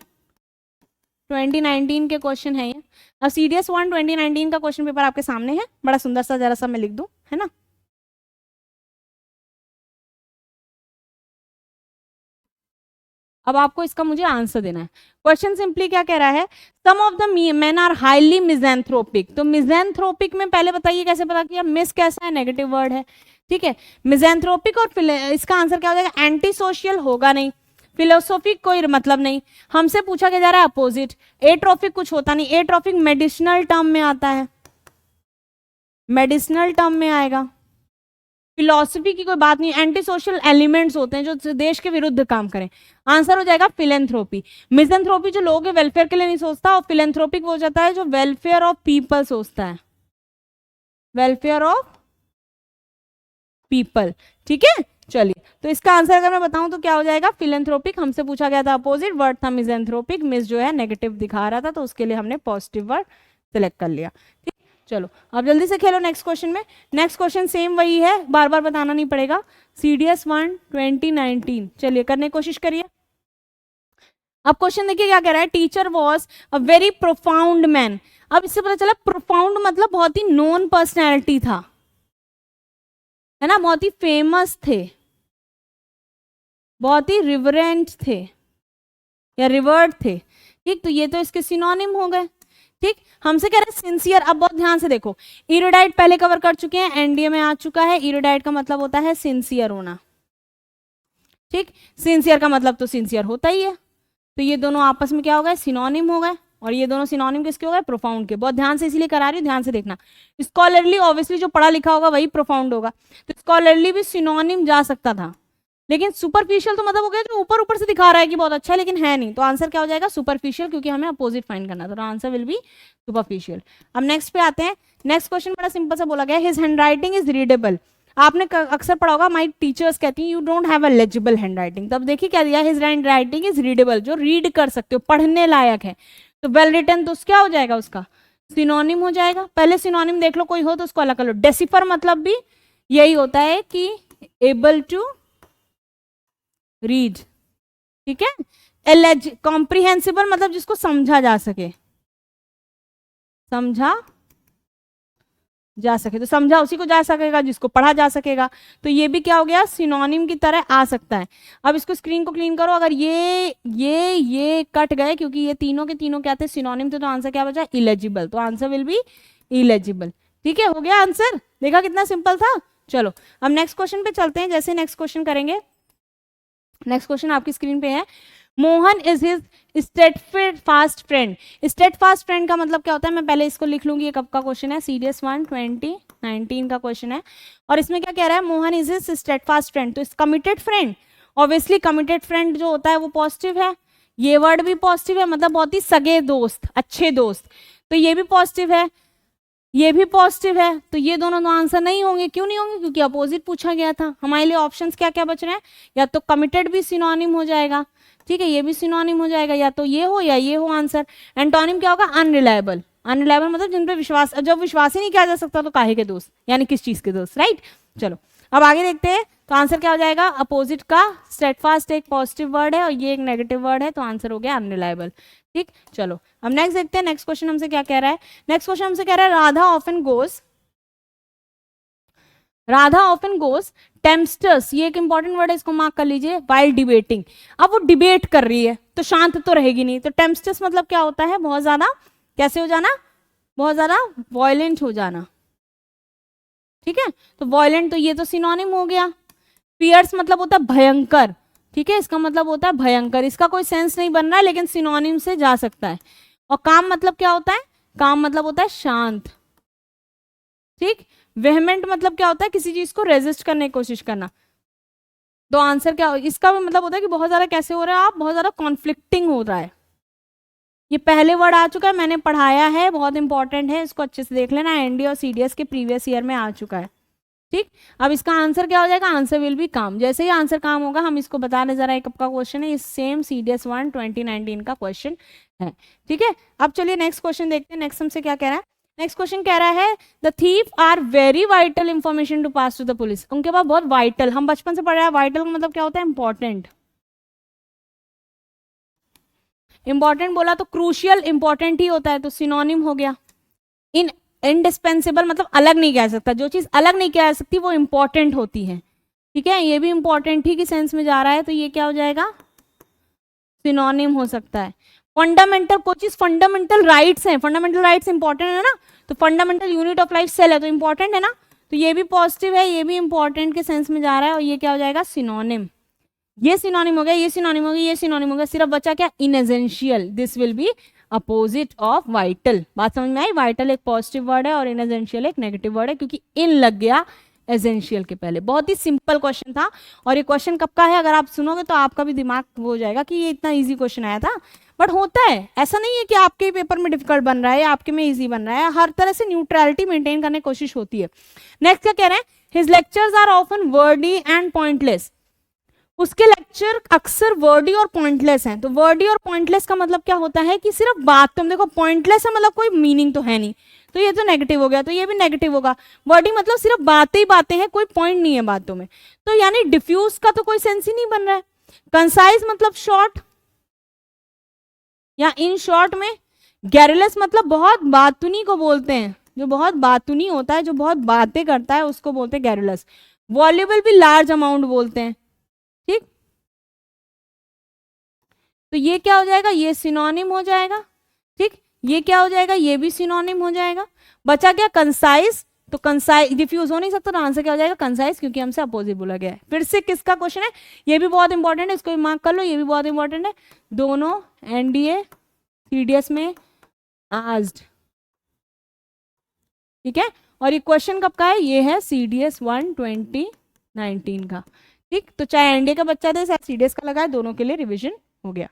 2019 के क्वेश्चन है ये। अब CDS 1 2019 का क्वेश्चन पेपर आपके सामने है, बड़ा सुंदर सा, जरा सा मैं लिख दूं, है ना। अब आपको इसका मुझे आंसर देना है। क्वेश्चन सिंपली क्या कह रहा है, some of the men are highly misanthropic. तो मिज़ैंथ्रोपिक में पहले बताइए कैसे पता किया, मिस कैसा है, नेगेटिव वर्ड है, ठीक है। मिज़ैंथ्रोपिक और इसका आंसर क्या हो जाएगा, एंटी सोशल होगा नहीं, फिलोसोफिक कोई मतलब नहीं, हमसे पूछा क्या जा रहा है अपोजिट, एट्रोफिक कुछ होता नहीं, एट्रोफिक मेडिसिनल टर्म में आता है, मेडिसिनल टर्म में आएगा, फिलॉसफी की कोई बात नहीं, एंटी सोशल एलिमेंट्स होते हैं जो देश के विरुद्ध काम करें। आंसर हो जाएगा फिलेंथ्रोपी। मिज़ैंथ्रोपी जो लोग के वेलफेयर के लिए नहीं सोचता, और फिलेंथ्रोपिक हो जाता है जो वेलफेयर ऑफ पीपल सोचता है, वेलफेयर ऑफ पीपल, ठीक है। चलिए, तो इसका आंसर अगर मैं बताऊं तो क्या हो जाएगा, फिलेंथ्रोपिक। हमसे पूछा गया था अपोजिट, वर्ड था मिज़ैंथ्रोपिक, मिस जो है नेगेटिव दिखा रहा था, तो उसके लिए हमने पॉजिटिव वर्ड सिलेक्ट कर लिया, ठीक। चलो अब जल्दी से खेलो नेक्स्ट क्वेश्चन में। नेक्स्ट क्वेश्चन सेम वही है, बार बार बताना नहीं पड़ेगा, CDS 1 2019। चलिए करने की कोशिश करिए। अब क्वेश्चन देखिए क्या कह रहा है, teacher was a very profound man. अब इससे पता चला प्रोफाउंड मतलब बहुत ही नोन पर्सनैलिटी था, है ना, बहुत ही फेमस थे, बहुत ही रिवरेंट थे या रिवर्ड थे, ठीक। तो ये तो इसके सिनोनिम हो गए, ठीक। हमसे कह रहे हैं सिंसियर। अब बहुत ध्यान से देखो, इरोडाइट पहले कवर कर चुके हैं, एनडीए में आ चुका है। इरोडाइट का मतलब होता है सिंसियर होना, ठीक। सिंसियर का मतलब तो सिंसियर होता ही है, तो ये दोनों आपस में क्या हो गए, सिनोनिम हो गए। और ये दोनों सिनोनिम किसके हो गए, प्रोफाउंड के। बहुत ध्यान से इसीलिए करा रही हूँ, ध्यान से देखना। स्कॉलरली ऑब्वियसली जो पढ़ा लिखा होगा वही प्रोफाउंड होगा, तो स्कॉलरली भी सिनोनिम जा सकता था, लेकिन सुपरफिशियल तो मतलब हो गया जो ऊपर ऊपर से दिखा रहा है कि बहुत अच्छा है लेकिन है नहीं, तो आंसर क्या हो जाएगा, सुपरफिशियल, क्योंकि हमें अपोजिट फाइंड करना था, तो आंसर विल बी सुपरफिशियल। अब नेक्स्ट पे आते हैं। नेक्स्ट क्वेश्चन बड़ा सिंपल सा बोला गया, हिज हैंडराइटिंग इज रीडेबल। आपने अक्सर पढ़ा होगा, माई टीचर्स कहती हैं you don't have a legible handwriting. तब देखिए क्या दिया, हिज हैंडराइटिंग इज रीडेबल, जो रीड कर सकते हो, पढ़ने लायक है। तो वेल रिटन तो क्या हो जाएगा, उसका सिनोनिम हो जाएगा। पहले सिनोनिम देख लो, कोई हो तो उसको अलग कर लो। डेसिफर मतलब भी यही होता है कि एबल टू रीड, ठीक है। कॉम्प्रिहेंसिबल मतलब जिसको समझा जा सके, समझा जा सके, तो समझा उसी को जा सकेगा जिसको पढ़ा जा सकेगा, तो ये भी क्या हो गया, सिनोनिम की तरह आ सकता है। अब इसको स्क्रीन को क्लीन करो, अगर ये कट गए क्योंकि ये तीनों के तीनों क्या थे, सिनोनिम थे, तो आंसर क्या बचा, इलेजिबल। तो आंसर विल बी इलेजिबल, ठीक है। हो गया आंसर, देखा कितना सिंपल था। चलो अब नेक्स्ट क्वेश्चन पे चलते हैं। जैसे नेक्स्ट क्वेश्चन करेंगे, नेक्स्ट क्वेश्चन आपकी स्क्रीन पे है, Mohan is his Steadfast friend. Steadfast friend का मतलब क्या होता है, मैं पहले इसको लिख लूंगी, ये कब का क्वेश्चन है, CDS 1 2019 का क्वेश्चन है। और इसमें क्या कह रहा है, Mohan is his Steadfast friend, तो इस committed friend, obviously committed friend जो होता है वो पॉजिटिव है, ये वर्ड भी पॉजिटिव है, मतलब बहुत ही सगे दोस्त, अच्छे दोस्त, तो ये भी पॉजिटिव है, ये भी पॉजिटिव है, तो ये दोनों तो आंसर नहीं होंगे। क्यों नहीं होंगे, क्योंकि अपोजिट पूछा गया था। हमारे लिए ऑप्शंस क्या क्या बच रहे हैं, या तो कमिटेड भी सिनोनिम हो जाएगा, ठीक है, ये भी सिनोनिम हो जाएगा, या तो ये हो या ये हो आंसर। एंटोनिम क्या होगा, अनरिलायबल। अनरिलायबल मतलब जिन पे विश्वास, जब विश्वास ही नहीं किया जा सकता तो काहे के दोस्त, यानी किस चीज के दोस्त, राइट। चलो अब आगे देखते हैं, तो आंसर क्या हो जाएगा, अपोजिट का स्टेटफास्ट एक पॉजिटिव वर्ड है और ये एक नेगेटिव वर्ड है, तो आंसर हो गया अनरिलायबल, ठीक। चलो अब नेक्स्ट देखते हैं, नेक्स्ट क्वेश्चन हमसे क्या कह रहा है। नेक्स्ट क्वेश्चन हमसे कह रहा है, राधा ऑफन गोज टेम्स्टर्स, ये एक इंपॉर्टेंट वर्ड है, इसको मार्क कर लीजिए, वाइल डिबेटिंग। अब वो डिबेट कर रही है तो शांत तो रहेगी नहीं, तो टेम्स्टर्स मतलब क्या होता है, बहुत ज्यादा कैसे हो जाना, बहुत ज्यादा वॉयलेंट हो जाना, ठीक है। तो वॉयलेंट तो ये तो सिनोनिम हो गया। फियर्स मतलब होता है भयंकर, ठीक है, इसका मतलब होता है भयंकर, इसका कोई सेंस नहीं बन रहा है लेकिन सिनोनिम से जा सकता है। और काम मतलब क्या होता है, काम मतलब होता है शांत, ठीक। वेहमेंट मतलब क्या होता है, किसी चीज को रेजिस्ट करने की कोशिश करना। तो आंसर क्या, इसका भी मतलब होता है कि बहुत ज्यादा कैसे हो रहा है, आप बहुत ज्यादा कॉन्फ्लिक्टिंग हो रहा है। ये पहले वर्ड आ चुका है, मैंने पढ़ाया है, बहुत इंपॉर्टेंट है, इसको अच्छे से देख लेना, एनडीए और CDS के प्रीवियस ईयर में आ चुका है, ठीक। अब इसका आंसर क्या हो जाएगा, आंसर विल बी काम। जैसे ही आंसर काम होगा हम इसको बता दें जरा, कब का क्वेश्चन है, इस सेम CDS 1 2019 का क्वेश्चन है, ठीक है। अब चलिए नेक्स्ट क्वेश्चन देखते हैं, नेक्स्ट हमसे क्या कह रहा है। नेक्स्ट क्वेश्चन कह रहा है, the thief are very vital information to pass to the police. उनके पास बहुत वाइटल, हम बचपन से पढ़ रहे हैं, वाइटल का मतलब क्या होता है, इंपॉर्टेंट। इंपॉर्टेंट बोला तो क्रूशियल इंपॉर्टेंट ही होता है, तो सिनोनिम हो गया। इन इंडिस्पेंसिबल मतलब अलग नहीं कह सकता, जो चीज अलग नहीं कह सकती वो इंपॉर्टेंट होती है, ठीक है। ये भी इंपॉर्टेंट ही की सेंस में जा रहा है, तो ये क्या हो जाएगा, सिनोनिम हो सकता है। फंडामेंटल, कोई चीज फंडामेंटल राइट्स हैं, फंडामेंटल राइट्स इंपॉर्टेंट है ना, तो fundamental unit of life cell है तो इंपॉर्टेंट है ना, तो ये भी पॉजिटिव है, ये भी इंपॉर्टेंट के सेंस में जा रहा है, और ये क्या हो जाएगा, सिनोनिम। ये सिनोनिम हो गया, ये सिनोनिम हो गया, ये सिनोनिम हो गया, सिर्फ बचा क्या, inessential. This will be opposite of vital. बात समझ में आई, वाइटल एक पॉजिटिव वर्ड है और इनएसेंशियल एक नेगेटिव वर्ड है, क्योंकि इन लग गया एसेंशियल के पहले। बहुत ही सिंपल क्वेश्चन था, और ये क्वेश्चन कब का है, अगर आप सुनोगे तो आपका भी दिमाग वो हो जाएगा कि ये इतना इजी क्वेश्चन आया था। बट होता है, ऐसा नहीं है कि आपके पेपर में डिफिकल्ट बन रहा है या आपके में इजी बन रहा है, हर तरह से न्यूट्रलिटी मेंटेन करने की कोशिश होती है। नेक्स्ट क्या कह रहे हैं, his lectures are often wordy and pointless. उसके लेक्चर अक्सर वर्डी और पॉइंटलेस हैं। तो वर्डी और पॉइंटलेस का मतलब क्या होता है कि सिर्फ बात, तुम देखो पॉइंटलेस है मतलब कोई मीनिंग तो है नहीं, तो ये तो नेगेटिव हो गया, तो ये भी नेगेटिव होगा। वर्डी मतलब सिर्फ बातें ही बातें हैं, कोई पॉइंट नहीं है बातों में, तो यानी डिफ्यूज का तो कोई सेंस ही नहीं बन रहा है। कंसाइज मतलब शॉर्ट या इन शॉर्ट में। गैरुलस मतलब बहुत बातुनी को बोलते हैं, जो बहुत बातुनी होता है, जो बहुत बातें करता है, उसको बोलते हैं गैरुलस। वॉल्यूबल भी लार्ज अमाउंट बोलते हैं, ठीक। तो ये क्या हो जाएगा, ये सिनोनिम हो जाएगा, ठीक। ये क्या हो जाएगा, ये भी सिनोनिम हो जाएगा। बचा क्या, कंसाइज। तो कंसाइज डिफ्यूज हो नहीं सकता, तो आंसर क्या हो जाएगा, कंसाइज, क्योंकि हमसे अपोजिट बोला गया है। फिर से किसका क्वेश्चन है, ये भी बहुत इंपॉर्टेंट है, इसको भी मार्क कर लो, ये भी बहुत इंपॉर्टेंट है। दोनों एनडीए सीडीएस में आस्क्ड, ठीक है। और ये क्वेश्चन कब का है, ये है सीडीएस 1 2019 का, ठीक। तो चाहे एनडीए का बच्चा थे चाहे सीडीएस का लगाए, दोनों के लिए रिवीजन हो गया।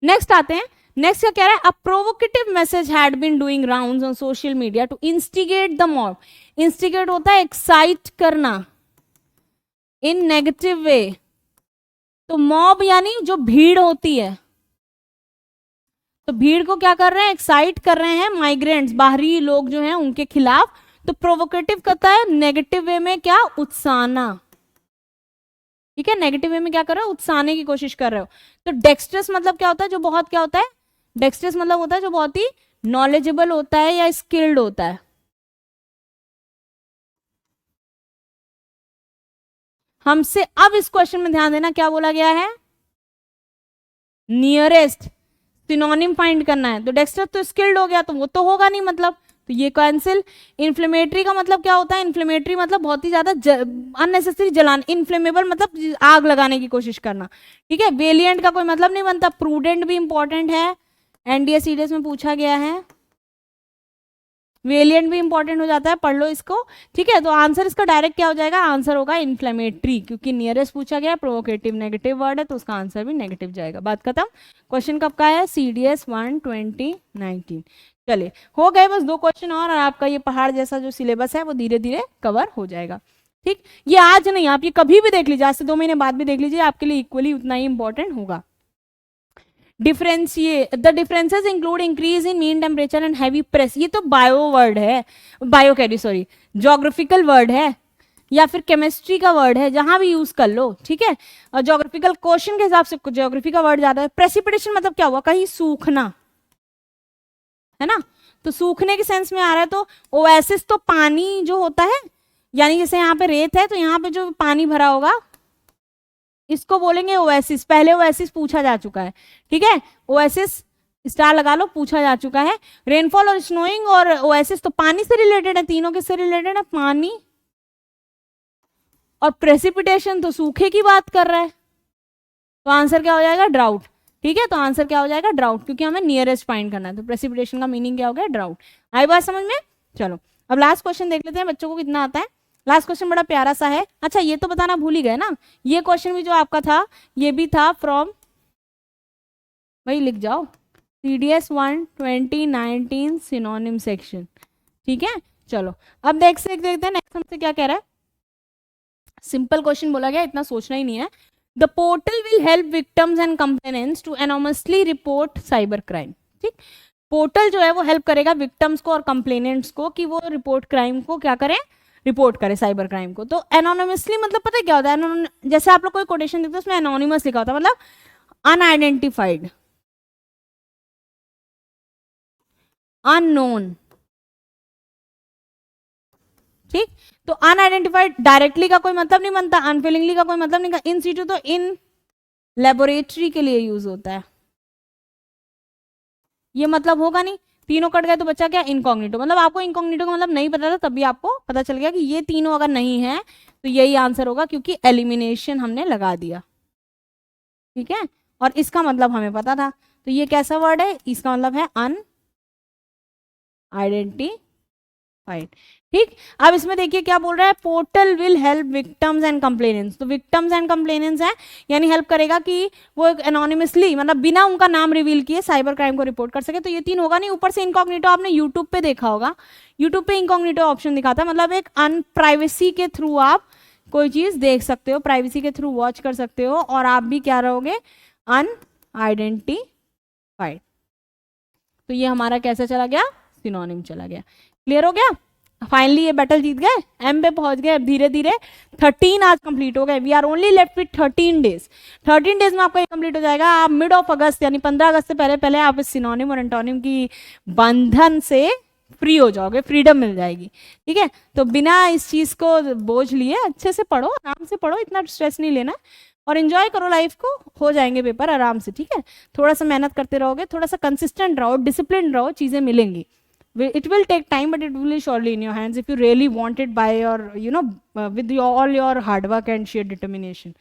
नेक्स्ट आते हैं, नेक्स्ट क्या कह रहा है, a provocative message had been doing rounds on social media to instigate the mob. Instigate होता है एक्साइट करना इन नेगेटिव वे, तो मॉब यानी जो भीड़ होती है, तो भीड़ को क्या कर रहे हैं, एक्साइट कर रहे हैं माइग्रेंट्स, बाहरी लोग जो हैं उनके खिलाफ। तो प्रोवोकेटिव करता है नेगेटिव वे में क्या, उत्साहना, ठीक है। नेगेटिव वे में क्या कर रहे हो, उत्साहने की कोशिश कर रहे हो। तो डेक्स्ट्रस मतलब क्या होता है, जो बहुत क्या होता है, डेक्स्ट्रस मतलब होता है जो बहुत ही नॉलेजेबल होता है या स्किल्ड होता है। हमसे अब इस क्वेश्चन में ध्यान देना, क्या बोला गया है, नियरेस्ट सिनोनिम फाइंड करना है। तो डेक्स्ट्रस तो स्किल्ड हो गया, तो वो तो होगा नहीं, मतलब तो ये कैंसिल। इन्फ्लेमेटरी का मतलब क्या होता है, इन्फ्लेमेटरी मतलब बहुत ही ज्यादा अननेसेसरी जलान, इन्फ्लेमेबल मतलब आग लगाने की कोशिश करना, ठीक है। वेलिएंट का कोई मतलब नहीं बनता। प्रूडेंट भी इंपॉर्टेंट है, एनडीए सीडीएस में पूछा गया है। वेलिएंट भी इंपॉर्टेंट हो जाता है, पढ़ लो इसको, ठीक है। तो आंसर इसका डायरेक्ट क्या हो जाएगा, आंसर होगा इन्फ्लेमेटरी, क्योंकि नियरेस्ट पूछा गया, प्रोवोकेटिव नेगेटिव वर्ड है, तो उसका आंसर भी नेगेटिव जाएगा। बात खत्म। क्वेश्चन कब का है, सीडीएस 1 2019। चलिए हो गए बस 2 क्वेश्चन और आपका ये पहाड़ जैसा जो सिलेबस है वो धीरे धीरे कवर हो जाएगा, ठीक। ये आज नहीं, आप ये कभी भी देख लीजिए, आज से 2 महीने बाद भी देख लीजिए, आपके लिए इक्वली उतना ही इंपॉर्टेंट होगा। Differentiate the differences include increase in mean temperature and heavy press. ये तो बायो वर्ड है, bio carry sorry geographical word है या फिर केमिस्ट्री का वर्ड है, जहां भी यूज कर लो, ठीक है। और ज्योग्राफिकल क्वेश्चन के हिसाब से ज्योग्राफी का वर्ड ज्यादा है। प्रेसिपिटेशन मतलब क्या हुआ, कहीं सूखना, है ना, तो सूखने के सेंस में आ रहा है। तो ओएसिस तो पानी जो होता है, यानी जैसे यहाँ पे रेत है तो यहाँ पे जो पानी भरा होगा इसको बोलेंगे ओएसिस। पहले ओएसिस पूछा जा चुका है, ठीक है। ओएसिस स्टार लगा लो, पूछा जा चुका है। रेनफॉल और स्नोइंग और ओएसिस तो पानी से रिलेटेड है, तीनों किससे रिलेटेड है, पानी। और प्रेसिपिटेशन तो सूखे की बात कर रहा है, तो आंसर क्या हो जाएगा, ड्राउट, ठीक है। तो आंसर क्या हो जाएगा, ड्राउट, क्योंकि हमें नियरेस्ट फाइंड करना है। तो प्रेसिपिटेशन का मीनिंग क्या हो गया, ड्राउट। आई बात समझ में। चलो अब लास्ट क्वेश्चन देख लेते हैं, बच्चों को कितना आता है। लास्ट क्वेश्चन बड़ा प्यारा सा है। अच्छा ये तो बताना भूल ही गए ना, ये क्वेश्चन भी जो आपका था ये भी था फ्रॉम, वही लिख जाओ, सीडीएस 1 2019 सिनोनिम सेक्शन, ठीक है। चलो अब देखते हैं नेक्स्ट हमसे क्या कह रहा है। सिंपल क्वेश्चन बोला गया, इतना सोचना ही नहीं है। The portal will help victims and complainants to anonymously report cyber crime, ठीक। पोर्टल जो है वो हेल्प करेगा विक्टिम्स को और कंप्लेनेंट्स को कि वो रिपोर्ट क्राइम को क्या करें, रिपोर्ट करें साइबर क्राइम को। तो एनोनिमसली मतलब पता है क्या होता है, जैसे आप लोग कोई कोटेशन देखते हो उसमें एनोनिमस लिखा होता है, मतलब अनआइडेंटिफाइड, अननोन, ठीक। तो अनआइडेंटिफाइड डायरेक्टली का कोई मतलब नहीं बनता, अनफिलिंगली का कोई मतलब नहीं, इन सीटू तो इन लेबोरेटरी के लिए यूज होता है। ये मतलब होगा नहीं, तीनों कट गए तो बच्चा क्या, इनकॉग्निटो। मतलब आपको इनकॉग्निटो का मतलब नहीं पता था, तब भी आपको पता चल गया कि ये तीनों अगर नहीं है तो यही आंसर होगा, क्योंकि एलिमिनेशन हमने लगा दिया। ठीक है, और इसका मतलब हमें पता था। तो ये कैसा वर्ड है, इसका मतलब है अनआइडेंटिफाइड। ठीक, अब इसमें देखिए क्या बोल रहा है, portal will help victims and complainants. तो विक्टिम्स एंड कंप्लेनेंट्स है, यानी हेल्प करेगा कि वो एनोनिमसली, मतलब बिना उनका नाम रिवील किए साइबर क्राइम को रिपोर्ट कर सके। तो ये तीन होगा नहीं। ऊपर से इनकॉग्निटो आपने यूट्यूब पे देखा होगा, यूट्यूब पे इनकॉग्निटो ऑप्शन दिखाता है, मतलब एक अनप्राइवेसी के थ्रू आप कोई चीज देख सकते हो, प्राइवेसी के थ्रू वॉच कर सकते हो, और आप भी क्या रहोगे, अनआइडेंटिफाइड। तो ये हमारा कैसे चला गया, सिनोनिम चला गया। क्लियर हो गया। फाइनली ये बैटल जीत गए, एम पे पहुंच गए। अब धीरे धीरे 13 आज कंप्लीट हो गए। We are only left with 13 days. 13 days में आपका ये कंप्लीट हो जाएगा। आप मिड ऑफ अगस्त यानी 15 अगस्त से पहले पहले आप इस सिनोनिम और एंटोनिम की बंधन से फ्री हो जाओगे, फ्रीडम मिल जाएगी। ठीक है, तो बिना इस चीज को बोझ लिए अच्छे से पढ़ो, आराम से पढ़ो, इतना स्ट्रेस नहीं लेना, और एंजॉय करो लाइफ को। हो जाएंगे पेपर आराम से। ठीक है, थोड़ा सा मेहनत करते रहोगे, थोड़ा सा कंसिस्टेंट रहो, डिसिप्लिन रहो, चीजें मिलेंगी। It will take time, but it will be surely in your hands if you really want it by your, with all your hard work and sheer determination.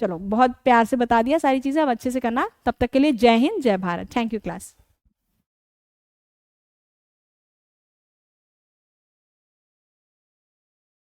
चलो, बहुत प्यार से बता दिया सारी चीजें, अब अच्छे से करना। तब तक के लिए जय हिंद, जय भारत। Thank you class.